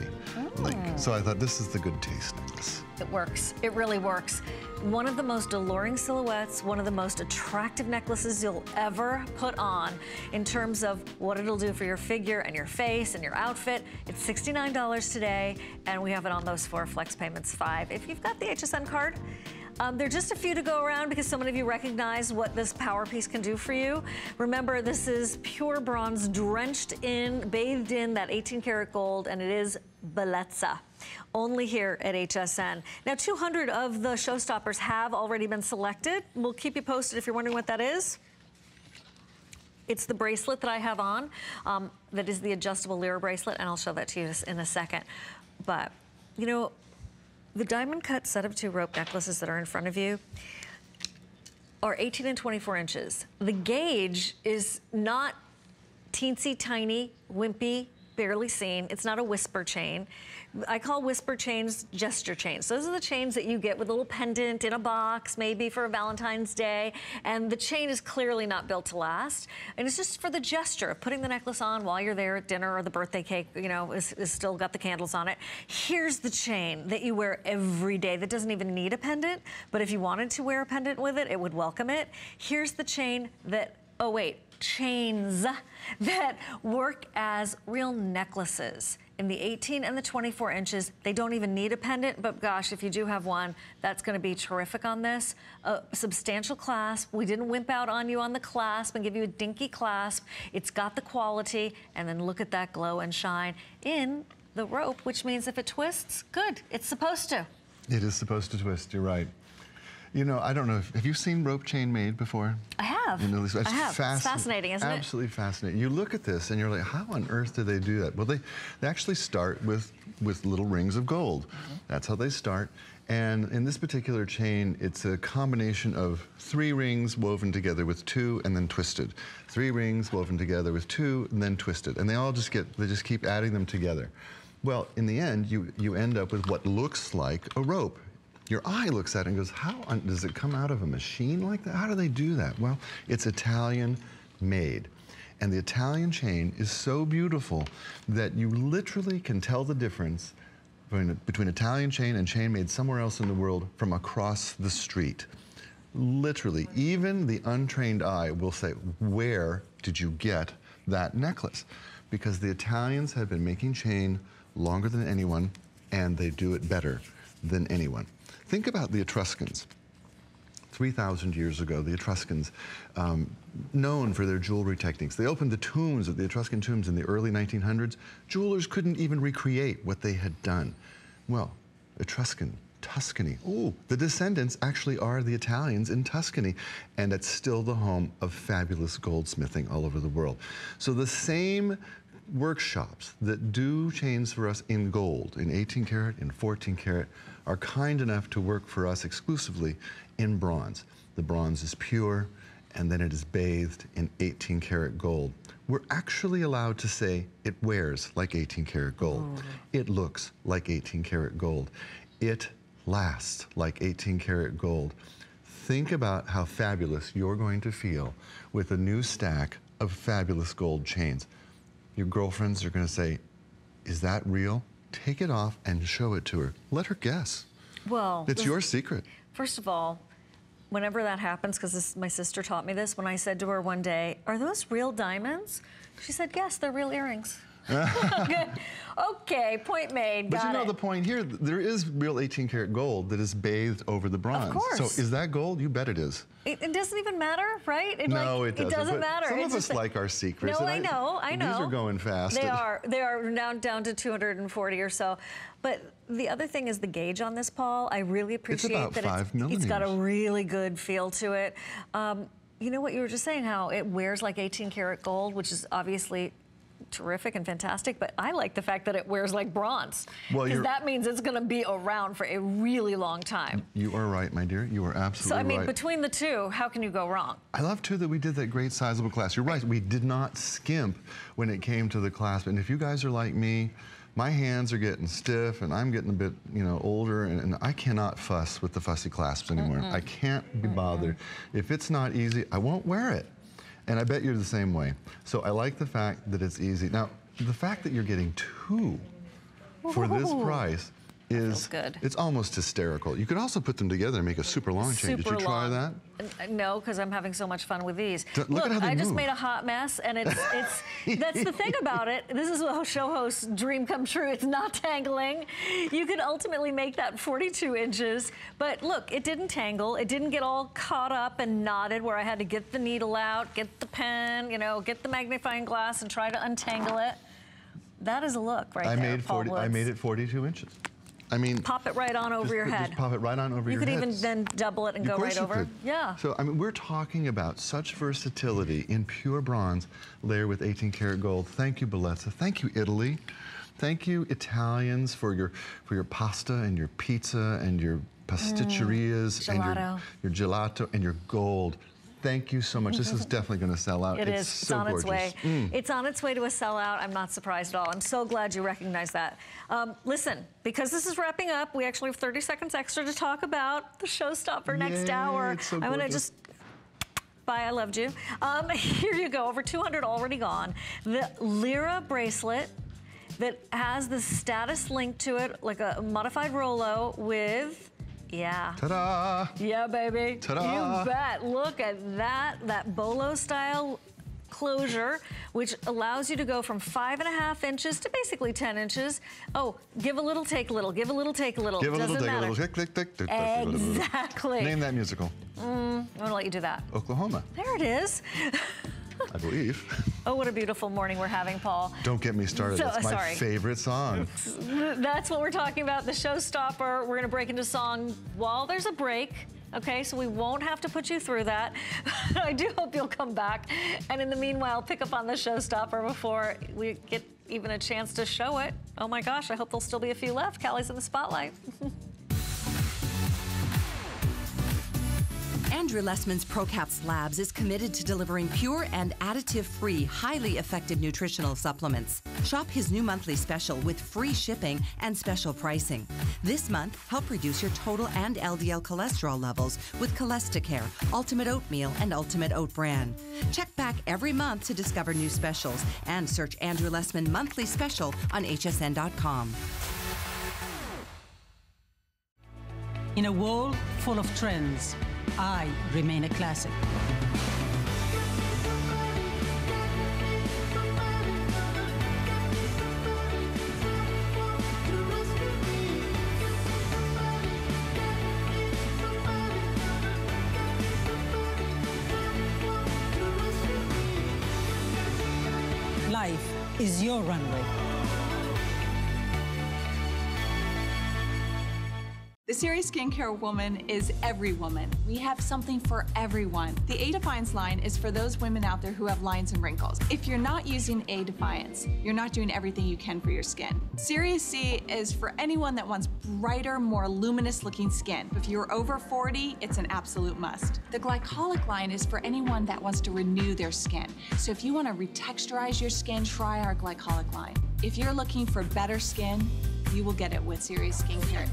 link. So I thought this is the good taste necklace. It works. It really works. One of the most alluring silhouettes, one of the most attractive necklaces you'll ever put on in terms of what it'll do for your figure and your face and your outfit. It's $69 today, and we have it on those 4 flex payments, 5. If you've got the HSN card, there are just a few to go around because so many of you recognize what this power piece can do for you. Remember, this is pure bronze, drenched in, bathed in that 18 karat gold, and it is Bellezza. Only here at HSN. Now, 200 of the showstoppers have already been selected. We'll keep you posted if you're wondering what that is. It's the bracelet that I have on. That is the adjustable Lyra bracelet, and I'll show that to you in a second. But, you know, the diamond cut set of 2 rope necklaces that are in front of you are 18 and 24 inches. The gauge is not teensy tiny, wimpy, barely seen. It's not a whisper chain. I call whisper chains gesture chains. Those are the chains that you get with a little pendant in a box, maybe for a Valentine's Day, and the chain is clearly not built to last. And it's just for the gesture of putting the necklace on while you're there at dinner, or the birthday cake, you know, is still got the candles on it. Here's the chain that you wear every day that doesn't even need a pendant, but if you wanted to wear a pendant with it, it would welcome it. Here's the chain that, oh wait, chains that work as real necklaces. In the 18 and the 24 inches, they don't even need a pendant, but gosh, if you do have one, that's gonna be terrific on this. A substantial clasp. We didn't wimp out on you on the clasp and give you a dinky clasp. It's got the quality, and then look at that glow and shine in the rope, which means if it twists, good, it's supposed to. It is supposed to twist, you're right. You know, I don't know, have you seen rope chain made before? I have. You know, I have. It's fascinating, isn't it? Absolutely fascinating. You look at this and you're like, how on earth do they do that? Well, they actually start with little rings of gold. That's how they start. And in this particular chain, it's a combination of 3 rings woven together with 2 and then twisted. 3 rings woven together with 2 and then twisted. And they all just keep adding them together. Well, in the end, you end up with what looks like a rope. Your eye looks at it and goes, does it come out of a machine like that? How do they do that? Well, it's Italian made. And the Italian chain is so beautiful that you literally can tell the difference between Italian chain and chain made somewhere else in the world from across the street. Literally, even the untrained eye will say, where did you get that necklace? Because the Italians have been making chain longer than anyone, and they do it better than anyone. Think about the Etruscans. 3,000 years ago, the Etruscans, known for their jewelry techniques. They opened the tombs, the Etruscan tombs in the early 1900s. Jewelers couldn't even recreate what they had done. Well, Etruscan, Tuscany. Oh, the descendants actually are the Italians in Tuscany, and it's still the home of fabulous goldsmithing all over the world. So the same workshops that do chains for us in gold, in 18 karat, in 14 karat, are kind enough to work for us exclusively in bronze. The bronze is pure, and then it is bathed in 18 karat gold. We're actually allowed to say it wears like 18 karat gold. Oh. It looks like 18 karat gold. It lasts like 18 karat gold. Think about how fabulous you're going to feel with a new stack of fabulous gold chains. Your girlfriends are going to say, is that real? Take it off and show it to her. Let her guess. Well, it's your secret. First of all, whenever that happens, because my sister taught me this, when I said to her one day, are those real diamonds? She said, yes, they're real earrings. Okay, point made. But you know the point here, there is real 18 karat gold that is bathed over the bronze. Of course. So is that gold? You bet it is. It doesn't even matter, right? No, it doesn't. It doesn't matter. Some of us like our secrets. No, I know. These are going fast. They are now down to 240 or so. But the other thing is the gauge on this, Paul. I really appreciate that it's got a really good feel to it. You know what you were just saying, how it wears like 18 karat gold, which is obviously terrific and fantastic, but I like the fact that it wears like bronze, because that means it's going to be around for a really long time. You are right, my dear. You are absolutely right. So, I mean, between the two, how can you go wrong? I love, too, that we did that great sizable clasp. You're right. We did not skimp when it came to the clasp. And if you guys are like me, my hands are getting stiff, and I'm getting a bit, older, and I cannot fuss with the fussy clasps anymore. I can't be bothered. If it's not easy, I won't wear it. And I bet you're the same way. So I like the fact that it's easy. Now, the fact that you're getting two for this price is good. It's almost hysterical. You could also put them together and make a super long chain. Did you try that? No, because I'm having so much fun with these. Look at how they I just move. made a hot mess, and it's that's the thing about it. This is a show host's dream come true. It's not tangling. You could ultimately make that 42 inches, but look, it didn't tangle. It didn't get all caught up and knotted where I had to get the needle out, get the pen, get the magnifying glass and try to untangle it. That is a look right there, Paul Woods. I made it 42 inches. I mean, pop it right on over your head. Just pop it right on over your head. You could even then double it and go right over. Could. Yeah. So, I mean, we're talking about such versatility in pure bronze layered with 18 karat gold. Thank you, Bellezza. Thank you, Italy. Thank you, Italians, for your pasta and your pizza and your pasticcerias and your gelato and your gold. Thank you so much. This is definitely going to sell out. It's on its way. It's on its way to a sellout. I'm not surprised at all. I'm so glad you recognize that. Listen, because this is wrapping up, we actually have 30 seconds extra to talk about the showstopper next hour. It's so I'm going to just... Bye, I loved you. Here you go, over 200 already gone. The Lyra bracelet that has the status link to it, like a modified Rolo with... Yeah. Ta-da! Yeah, baby. Ta-da! You bet. Look at that bolo style closure, which allows you to go from 5.5 inches to basically 10 inches. Oh, give a little, take a little. Give a little, take a little. Give a little, Doesn't take matter. a little. Click, click, click. Exactly. Name that musical. I'm gonna let you do that. Oklahoma. There it is. I believe. Oh, what a beautiful morning we're having, Paul. Don't get me started. That's my favorite song. That's what we're talking about, the showstopper. We're going to break into song while there's a break. Okay, so we won't have to put you through that. I do hope you'll come back. And in the meanwhile, pick up on the showstopper before we get even a chance to show it. Oh my gosh, I hope there'll still be a few left. Callie's in the spotlight. Andrew Lessman's ProCap Labs is committed to delivering pure and additive-free, highly effective nutritional supplements. Shop his new monthly special with free shipping and special pricing. This month, help reduce your total and LDL cholesterol levels with Cholesticare, Ultimate Oatmeal, and Ultimate Oat Bran. Check back every month to discover new specials and search Andrew Lessman Monthly Special on hsn.com. In a world full of trends, I remain a classic. Life is your runway. The Serious Skincare Woman is every woman. We have something for everyone. The A-Defiance line is for those women out there who have lines and wrinkles. If you're not using A-Defiance, you're not doing everything you can for your skin. Serious C is for anyone that wants brighter, more luminous looking skin. If you're over 40, it's an absolute must. The Glycolic line is for anyone that wants to renew their skin. So if you want to retexturize your skin, try our Glycolic line. If you're looking for better skin, you will get it with Serious Skincare.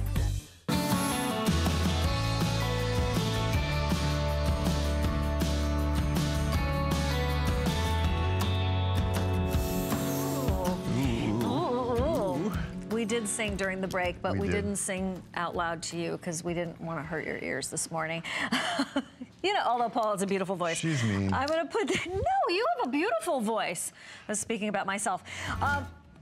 We did sing during the break, but we didn't sing out loud to you because we didn't want to hurt your ears this morning. You know, although Paul has a beautiful voice. She's mean. I'm going to put... No, you have a beautiful voice. I was speaking about myself.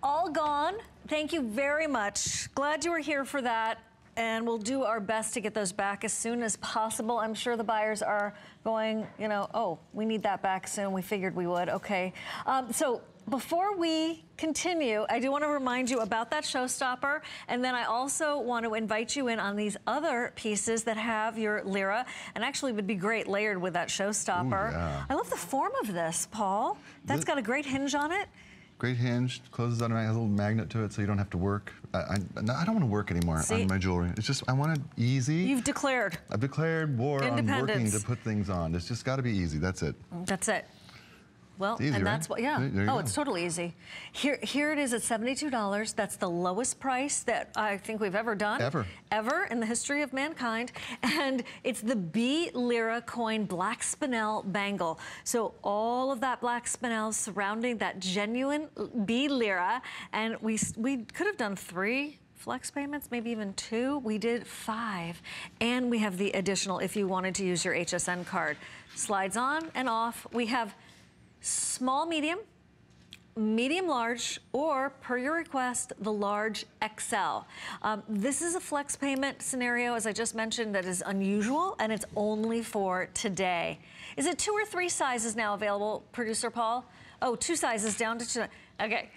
all gone. Thank you very much. Glad you were here for that. And we'll do our best to get those back as soon as possible. I'm sure the buyers are going, you know, oh, we need that back soon. We figured we would. Okay. So before we continue, I do want to remind you about that showstopper. And then I also want to invite you in on these other pieces that have your Lyra and actually would be great layered with that showstopper. Ooh, yeah. I love the form of this, Paul. That's got a great hinge on it. Great hinge, closes on, has a little magnet to it so you don't have to work. I don't want to work anymore on my jewelry. It's just, I want it easy. You've declared. I've declared war on working to put things on. It's just got to be easy, that's it. That's it. Well, easy, and that's right? what, yeah. Oh, it's totally easy. Here it is at $72. That's the lowest price that I think we've ever done. Ever in the history of mankind. And it's the B Lyra coin black spinel bangle. So all of that black spinel surrounding that genuine B Lyra. And we could have done 3 flex payments, maybe even 2. We did 5. And we have the additional if you wanted to use your HSN card. Slides on and off. We have small, medium, large, or per your request, the large XL. This is a flex payment scenario, as I just mentioned, that is unusual, and it's only for today. Is it 2 or 3 sizes now available, Producer Paul? Oh, 2 sizes down to 2. Okay,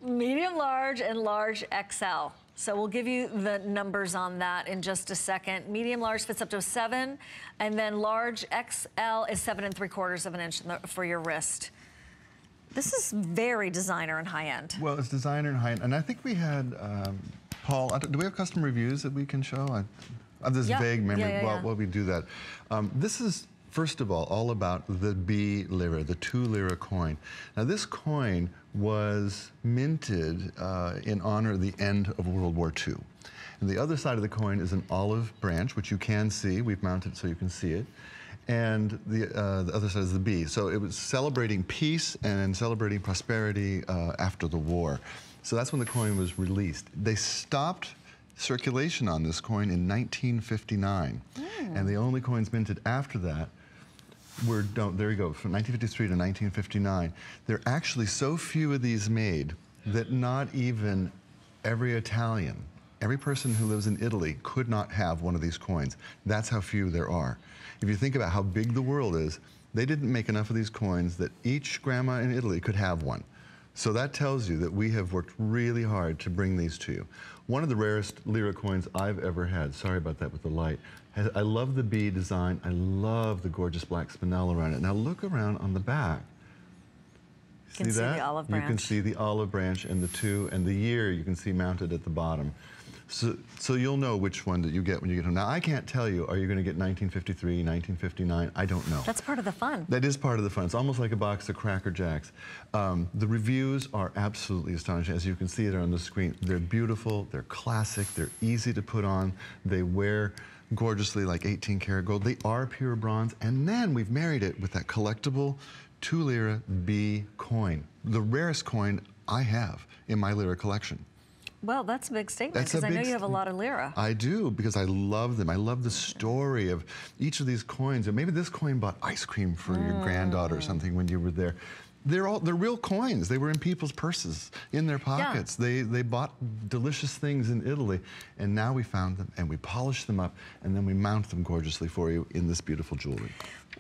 medium, large, and large XL. So we'll give you the numbers on that in just a second. Medium large fits up to a 7, and then large XL is 7 3/4 of an inch for your wrist. This is very designer and high end. Well, it's designer and high end, and I think we had Paul. Do we have custom reviews that we can show? I have this vague memory. While we do that, this is. First of all about the B Lyra, the 2 Lyra coin. Now this coin was minted in honor of the end of World War II. And the other side of the coin is an olive branch, which you can see. We've mounted it so you can see it. And the other side is the B. So it was celebrating peace and celebrating prosperity after the war. So that's when the coin was released. They stopped circulation on this coin in 1959. And the only coins minted after that there you go, from 1953 to 1959. There are actually so few of these made that not even every Italian, every person who lives in Italy could not have one of these coins. That's how few there are. If you think about how big the world is, they didn't make enough of these coins that each grandma in Italy could have one. So that tells you that we have worked really hard to bring these to you. One of the rarest Lyra coins I've ever had, sorry about that with the light, I love the B design, I love the gorgeous black spinel around it. Now look around on the back. You can see the olive branch. You can see the olive branch and the 2, and the year you can see mounted at the bottom. So you'll know which one that you get when you get home. Now, I can't tell you, are you going to get 1953, 1959? I don't know. That's part of the fun. That is part of the fun. It's almost like a box of Cracker Jacks. The reviews are absolutely astonishing. As you can see there on the screen, they're beautiful, they're classic, they're easy to put on, they wear gorgeously like 18 karat gold. They are pure bronze, and then we've married it with that collectible 2 Lyra B coin, the rarest coin I have in my Lyra collection. Well, that's a big statement, because I know you have a lot of Lyra. I do, because I love them. I love the story of each of these coins. And maybe this coin bought ice cream for your granddaughter or something when you were there. They're real coins. They were in people's purses, in their pockets. Yeah. They bought delicious things in Italy, and now we found them, and we polish them up, and then we mount them gorgeously for you in this beautiful jewelry.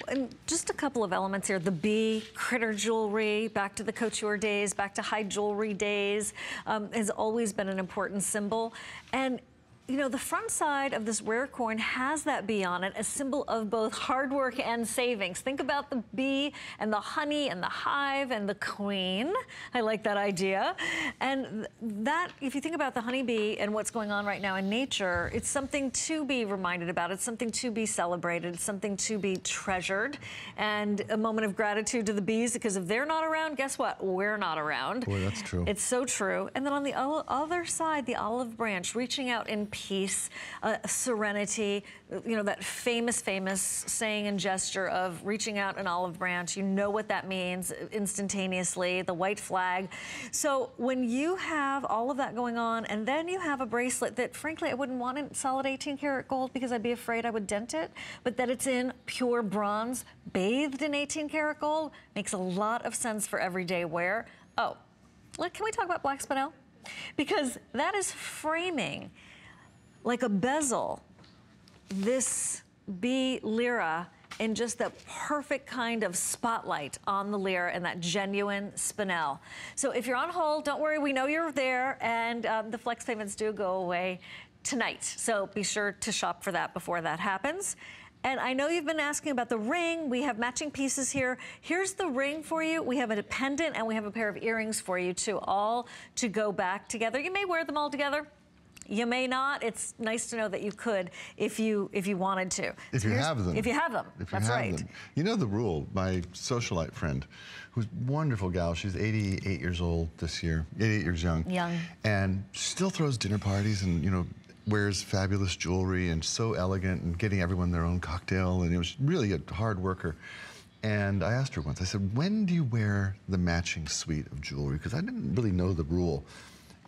And just a couple of elements here. The B, critter jewelry, back to the couture days, back to high jewelry days, has always been an important symbol. And you know, the front side of this rare coin has that bee on it, a symbol of both hard work and savings. Think about the bee and the honey and the hive and the queen. I like that idea. And that, if you think about the honeybee and what's going on right now in nature, it's something to be reminded about. It's something to be celebrated. It's something to be treasured. And a moment of gratitude to the bees, because if they're not around, guess what? We're not around. Boy, that's true. It's so true. And then on the other side, the olive branch, reaching out in peace, serenity, you know, that famous saying and gesture of reaching out an olive branch. You know what that means instantaneously, the white flag. So when you have all of that going on, and then you have a bracelet that, frankly, I wouldn't want in solid 18 karat gold because I'd be afraid I would dent it, but that it's in pure bronze, bathed in 18 karat gold, makes a lot of sense for everyday wear. Oh, Can we talk about black spinel? Because that is framing, like a bezel, this bee lyra in just the perfect kind of spotlight on the lyra and that genuine spinel. So if you're on hold, don't worry, we know you're there, and the flex payments do go away tonight. So be sure to shop for that before that happens. And I know you've been asking about the ring. We have matching pieces here. Here's the ring for you. We have a pendant and we have a pair of earrings for you too, all to go back together. You may wear them all together. You may not. It's nice to know that you could if you wanted to. If you have them. If you have them. That's right. Them. You know the rule. My socialite friend, who's a wonderful gal, she's 88 years old this year, 88 years young. And still throws dinner parties and, you know, wears fabulous jewelry and so elegant and getting everyone their own cocktail, and it was really a hard worker. And I asked her once, I said, when do you wear the matching suite of jewelry? Because I didn't really know the rule.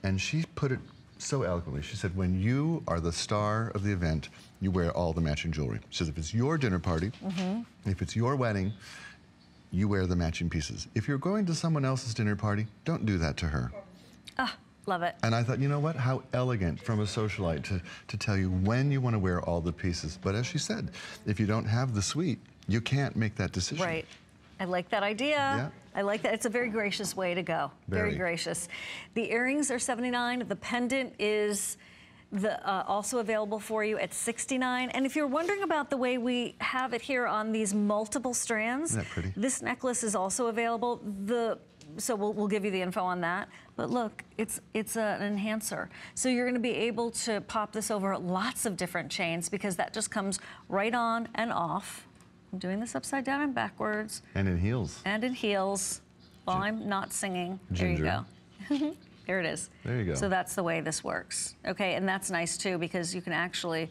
And she put it so eloquently. She said, when you are the star of the event, you wear all the matching jewelry. She says, if it's your dinner party, if it's your wedding, you wear the matching pieces. If you're going to someone else's dinner party, don't do that to her. Love it. And I thought, you know what? How elegant from a socialite to tell you when you want to wear all the pieces. But as she said, if you don't have the suite, you can't make that decision. Right. I like that idea. Yeah. I like that. It's a very gracious way to go. Very gracious. The earrings are $79. The pendant is also available for you at $69. And if you're wondering about the way we have it here on these multiple strands, isn't that pretty? This necklace is also available. So we'll give you the info on that. But look, it's an enhancer. So you're going to be able to pop this over lots of different chains because that just comes right on and off. I'm doing this upside down and backwards. And in heels. And in heels while I'm not singing. Ginger. There you go. There it is. There you go. So that's the way this works. Okay, and that's nice too because you can actually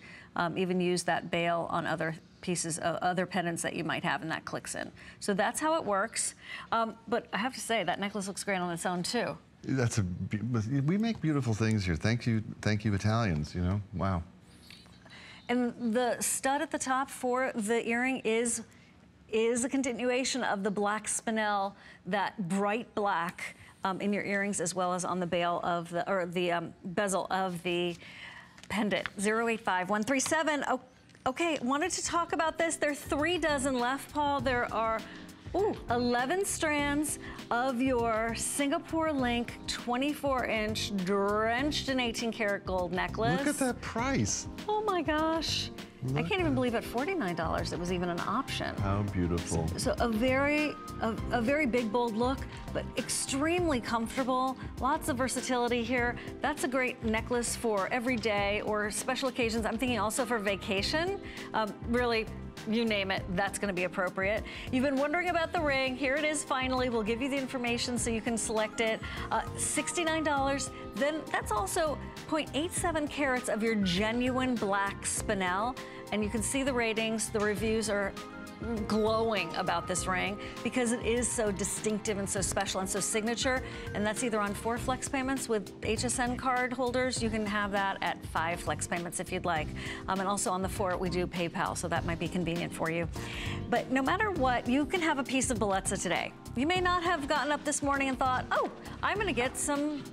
even use that bail on other pieces of other pendants that you might have, and that clicks in. So that's how it works. But I have to say, that necklace looks great on its own too. We make beautiful things here. Thank you Italians, you know, wow. And the stud at the top for the earring is a continuation of the black spinel, that bright black in your earrings as well as on the bail of the bezel of the pendant. 085137. Okay, wanted to talk about this. There are 3 dozen left, Paul. There are 11 strands of your Singapore Link 24-inch drenched in 18 karat gold necklace. Look at that price. Oh my gosh. I can't even believe at $49 it was even an option. How beautiful. So a very big, bold look, but extremely comfortable. Lots of versatility here. That's a great necklace for every day or special occasions. I'm thinking also for vacation. Really, you name it, that's going to be appropriate. You've been wondering about the ring. Here it is finally. We'll give you the information so you can select it. $69. Then that's also 0.87 carats of your genuine black spinel. And you can see the ratings. The reviews are glowing about this ring because it is so distinctive and so special and so signature. And that's either on 4 flex payments with HSN card holders. You can have that at 5 flex payments if you'd like. And also on the 4, we do PayPal, so that might be convenient for you. But no matter what, you can have a piece of Bellezza today. You may not have gotten up this morning and thought, oh, I'm gonna get some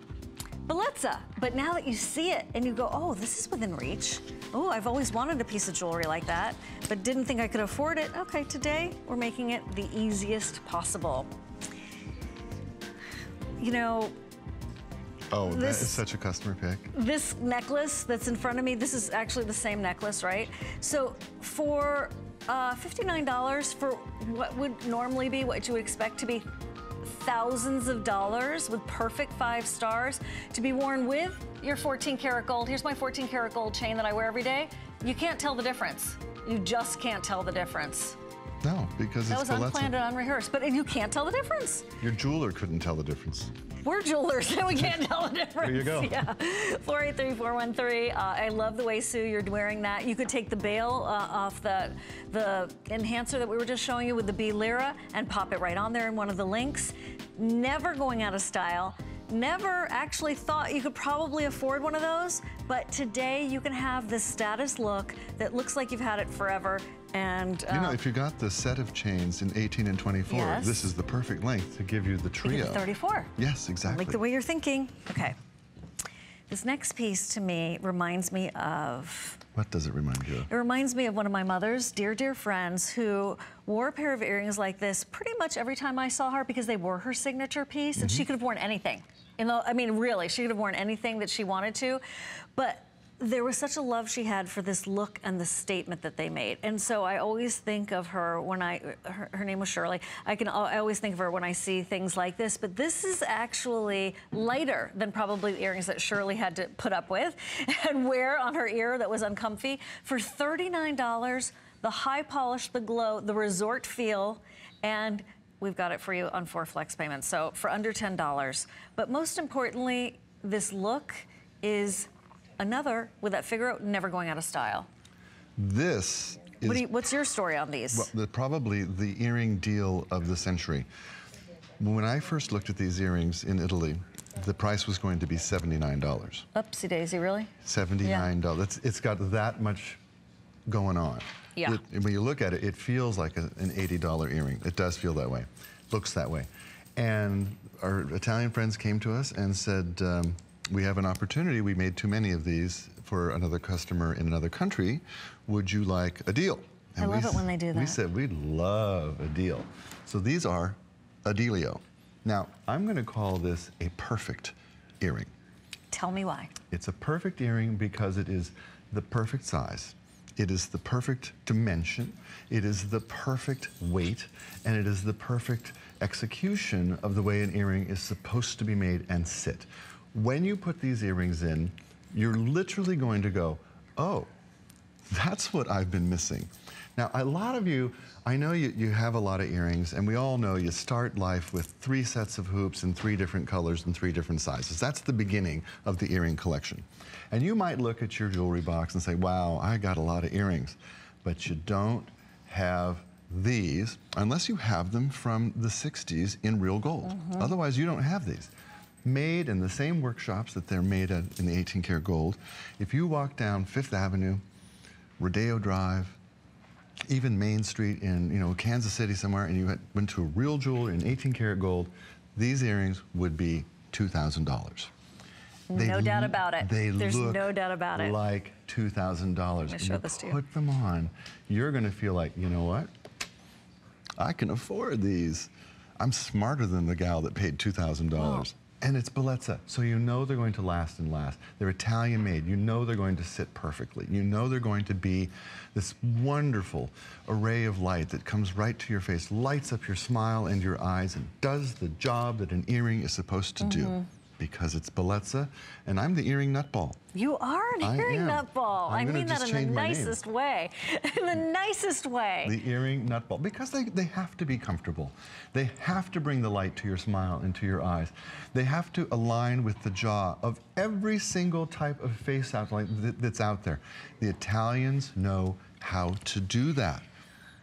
Bellezza. But now that you see it and you go, oh, this is within reach. Oh, I've always wanted a piece of jewelry like that, but didn't think I could afford it. Okay, today we're making it the easiest possible. You know, oh, that is such a customer pick. This necklace that's in front of me, this is actually the same necklace, right? So for $59 for what would normally be what you would expect to be thousands of dollars with perfect 5 stars to be worn with your 14 karat gold. Here's my 14 karat gold chain that I wear every day. You can't tell the difference. You just can't tell the difference. No, because that was unplanned and unrehearsed, but you can't tell the difference. Your jeweler couldn't tell the difference. We're jewelers and we can't tell the difference. There you go. Yeah. 483413. I love the way, Sue, you're wearing that. You could take the bail off the enhancer that we were just showing you with the bee lyra and pop it right on there in one of the links. Never going out of style. never actually thought you could probably afford one of those, but today you can have this status look that looks like you've had it forever. And you know, if you got the set of chains in 18 and 24, yes, this is the perfect length to give you the trio. You get the 34. Yes, exactly. I like the way you're thinking. Okay. This next piece to me reminds me of... What does it remind you of? It reminds me of one of my mother's dear, dear friends who wore a pair of earrings like this pretty much every time I saw her because they were her signature piece, and she could have worn anything. You know, I mean, really, she could have worn anything that she wanted to, but there was such a love she had for this look and the statement that they made. And so I always think of her when her name was Shirley. I always think of her when I see things like this, but this is actually lighter than probably the earrings that Shirley had to put up with and wear on her ear that was uncomfy. For $39, the high polish, the glow, the resort feel, and we've got it for you on 4 flex payments, so for under $10. But most importantly, this look is another with that figure never going out of style. This is... What's your story on these? Well, probably the earring deal of the century. When I first looked at these earrings in Italy, the price was going to be $79. Upsy daisy, really? $79. Yeah. It's got that much going on. Yeah. When you look at it, it feels like an $80 earring. It does feel that way. Looks that way. And our Italian friends came to us and said, we have an opportunity. We made too many of these for another customer in another country. Would you like a deal? And I love it when they do that. We said, we'd love a deal. So these are a dealio. Now, I'm going to call this a perfect earring. Tell me why. It's a perfect earring because it is the perfect size. It is the perfect dimension. It is the perfect weight. And it is the perfect execution of the way an earring is supposed to be made and sit. When you put these earrings in, you're literally going to go, oh, that's what I've been missing. Now, a lot of you, I know you have a lot of earrings, and we all know you start life with 3 sets of hoops in 3 different colors and 3 different sizes. That's the beginning of the earring collection. And you might look at your jewelry box and say, wow, I got a lot of earrings. But you don't have these unless you have them from the 60s in real gold. Otherwise, you don't have these. Made in the same workshops that they're made at in the 18 karat gold. If you walk down 5th Avenue, Rodeo Drive, even Main Street in Kansas City somewhere, and you went to a real jeweler in 18 karat gold, these earrings would be $2,000. No doubt about it. There's no doubt about it. Like $2,000. Show this to you. Put them on, you're going to feel like, you know what? I can afford these. I'm smarter than the gal that paid $2,000. Oh. And it's Bellezza, so you know they're going to last and last. They're Italian made. You know they're going to sit perfectly. You know they're going to be this wonderful array of light that comes right to your face, lights up your smile and your eyes, and does the job that an earring is supposed to do. Because it's Bellezza, and I'm the earring nutball. You are an earring nutball. I mean that in the nicest way. In the nicest way. The earring nutball, because they have to be comfortable. They have to bring the light to your smile and to your eyes. They have to align with the jaw of every single type of face outline that's out there. The Italians know how to do that.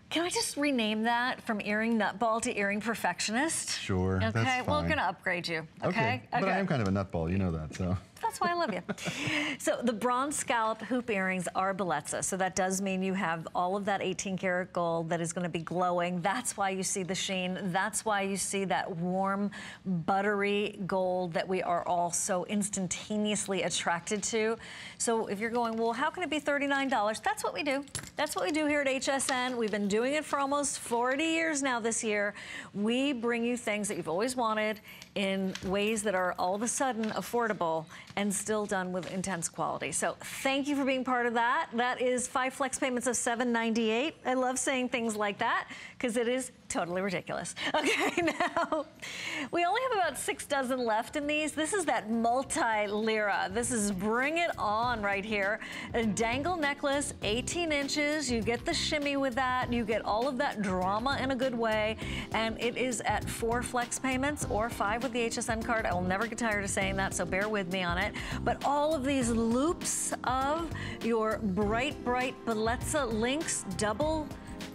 Can I just rename that from earring nutball to earring perfectionist? Sure, okay, that's fine. Well, I'm going to upgrade you, okay? But I am kind of a nutball, you know that, so. That's why I love you. So the bronze scallop hoop earrings are Bellezza, so that does mean you have all of that 18 karat gold that is going to be glowing. That's why you see the sheen. That's why you see that warm, buttery gold that we are all so instantaneously attracted to. So if you're going, well, how can it be $39? That's what we do. That's what we do here at HSN. We've been doing it for almost 40 years now this year. We bring you things that you've always wanted in ways that are all of a sudden affordable and still done with intense quality. So thank you for being part of that. That is 5 flex payments of $798. I love saying things like that because it is totally ridiculous. Okay, now, we only have about 6 dozen left in these. This is that multi-lira. This is bring it on right here. A dangle necklace, 18 inches. You get the shimmy with that. You get all of that drama in a good way. And it is at 4 flex payments or 5 with the HSN card. I will never get tired of saying that, so bear with me on it. But all of these loops of your bright, bright Bellezza links, double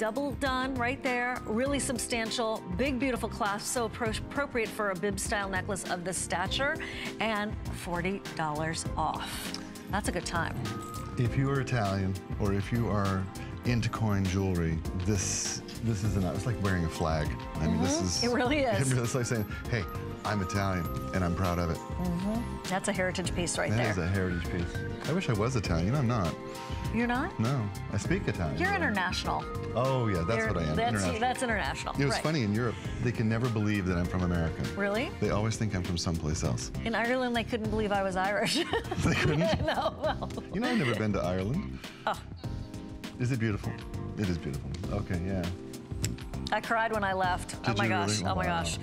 double done right there, really substantial, big, beautiful clasp, so appropriate for a bib style necklace of this stature, and $40 off. That's a good time. If you are Italian, or if you are into coin jewelry, this is enough. It's like wearing a flag. I mean, this is... It really is. It's like saying, hey, I'm Italian, and I'm proud of it. That's a heritage piece right there. That is a heritage piece. I wish I was Italian. I'm not. You're not? No, I speak Italian. You're international. Oh, yeah, that's what I am. That's international. It was funny, in Europe, they can never believe that I'm from America. Really? They always think I'm from someplace else. In Ireland, they couldn't believe I was Irish. They couldn't? No, well. You know, I've never been to Ireland. Oh. Is it beautiful? It is beautiful. Okay, yeah. I cried when I left. Did oh my you gosh. really? Oh my gosh.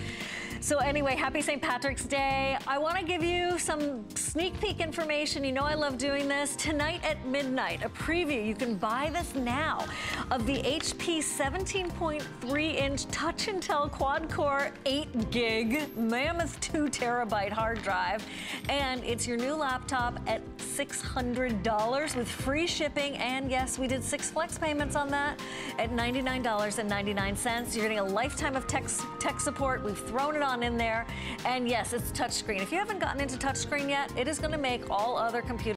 So anyway, happy St. Patrick's Day. I want to give you some sneak peek information. You know I love doing this. Tonight at midnight, a preview. You can buy this now of the HP 17.3-inch Touch Intel quad-core 8-gig Mammoth 2 terabyte hard drive. And it's your new laptop at $600 with free shipping. And yes, we did 6 flex payments on that at $99.99. You're getting a lifetime of tech support. We've thrown it on in there. And yes, it's touchscreen. If you haven't gotten into touchscreen yet, it is going to make all other computers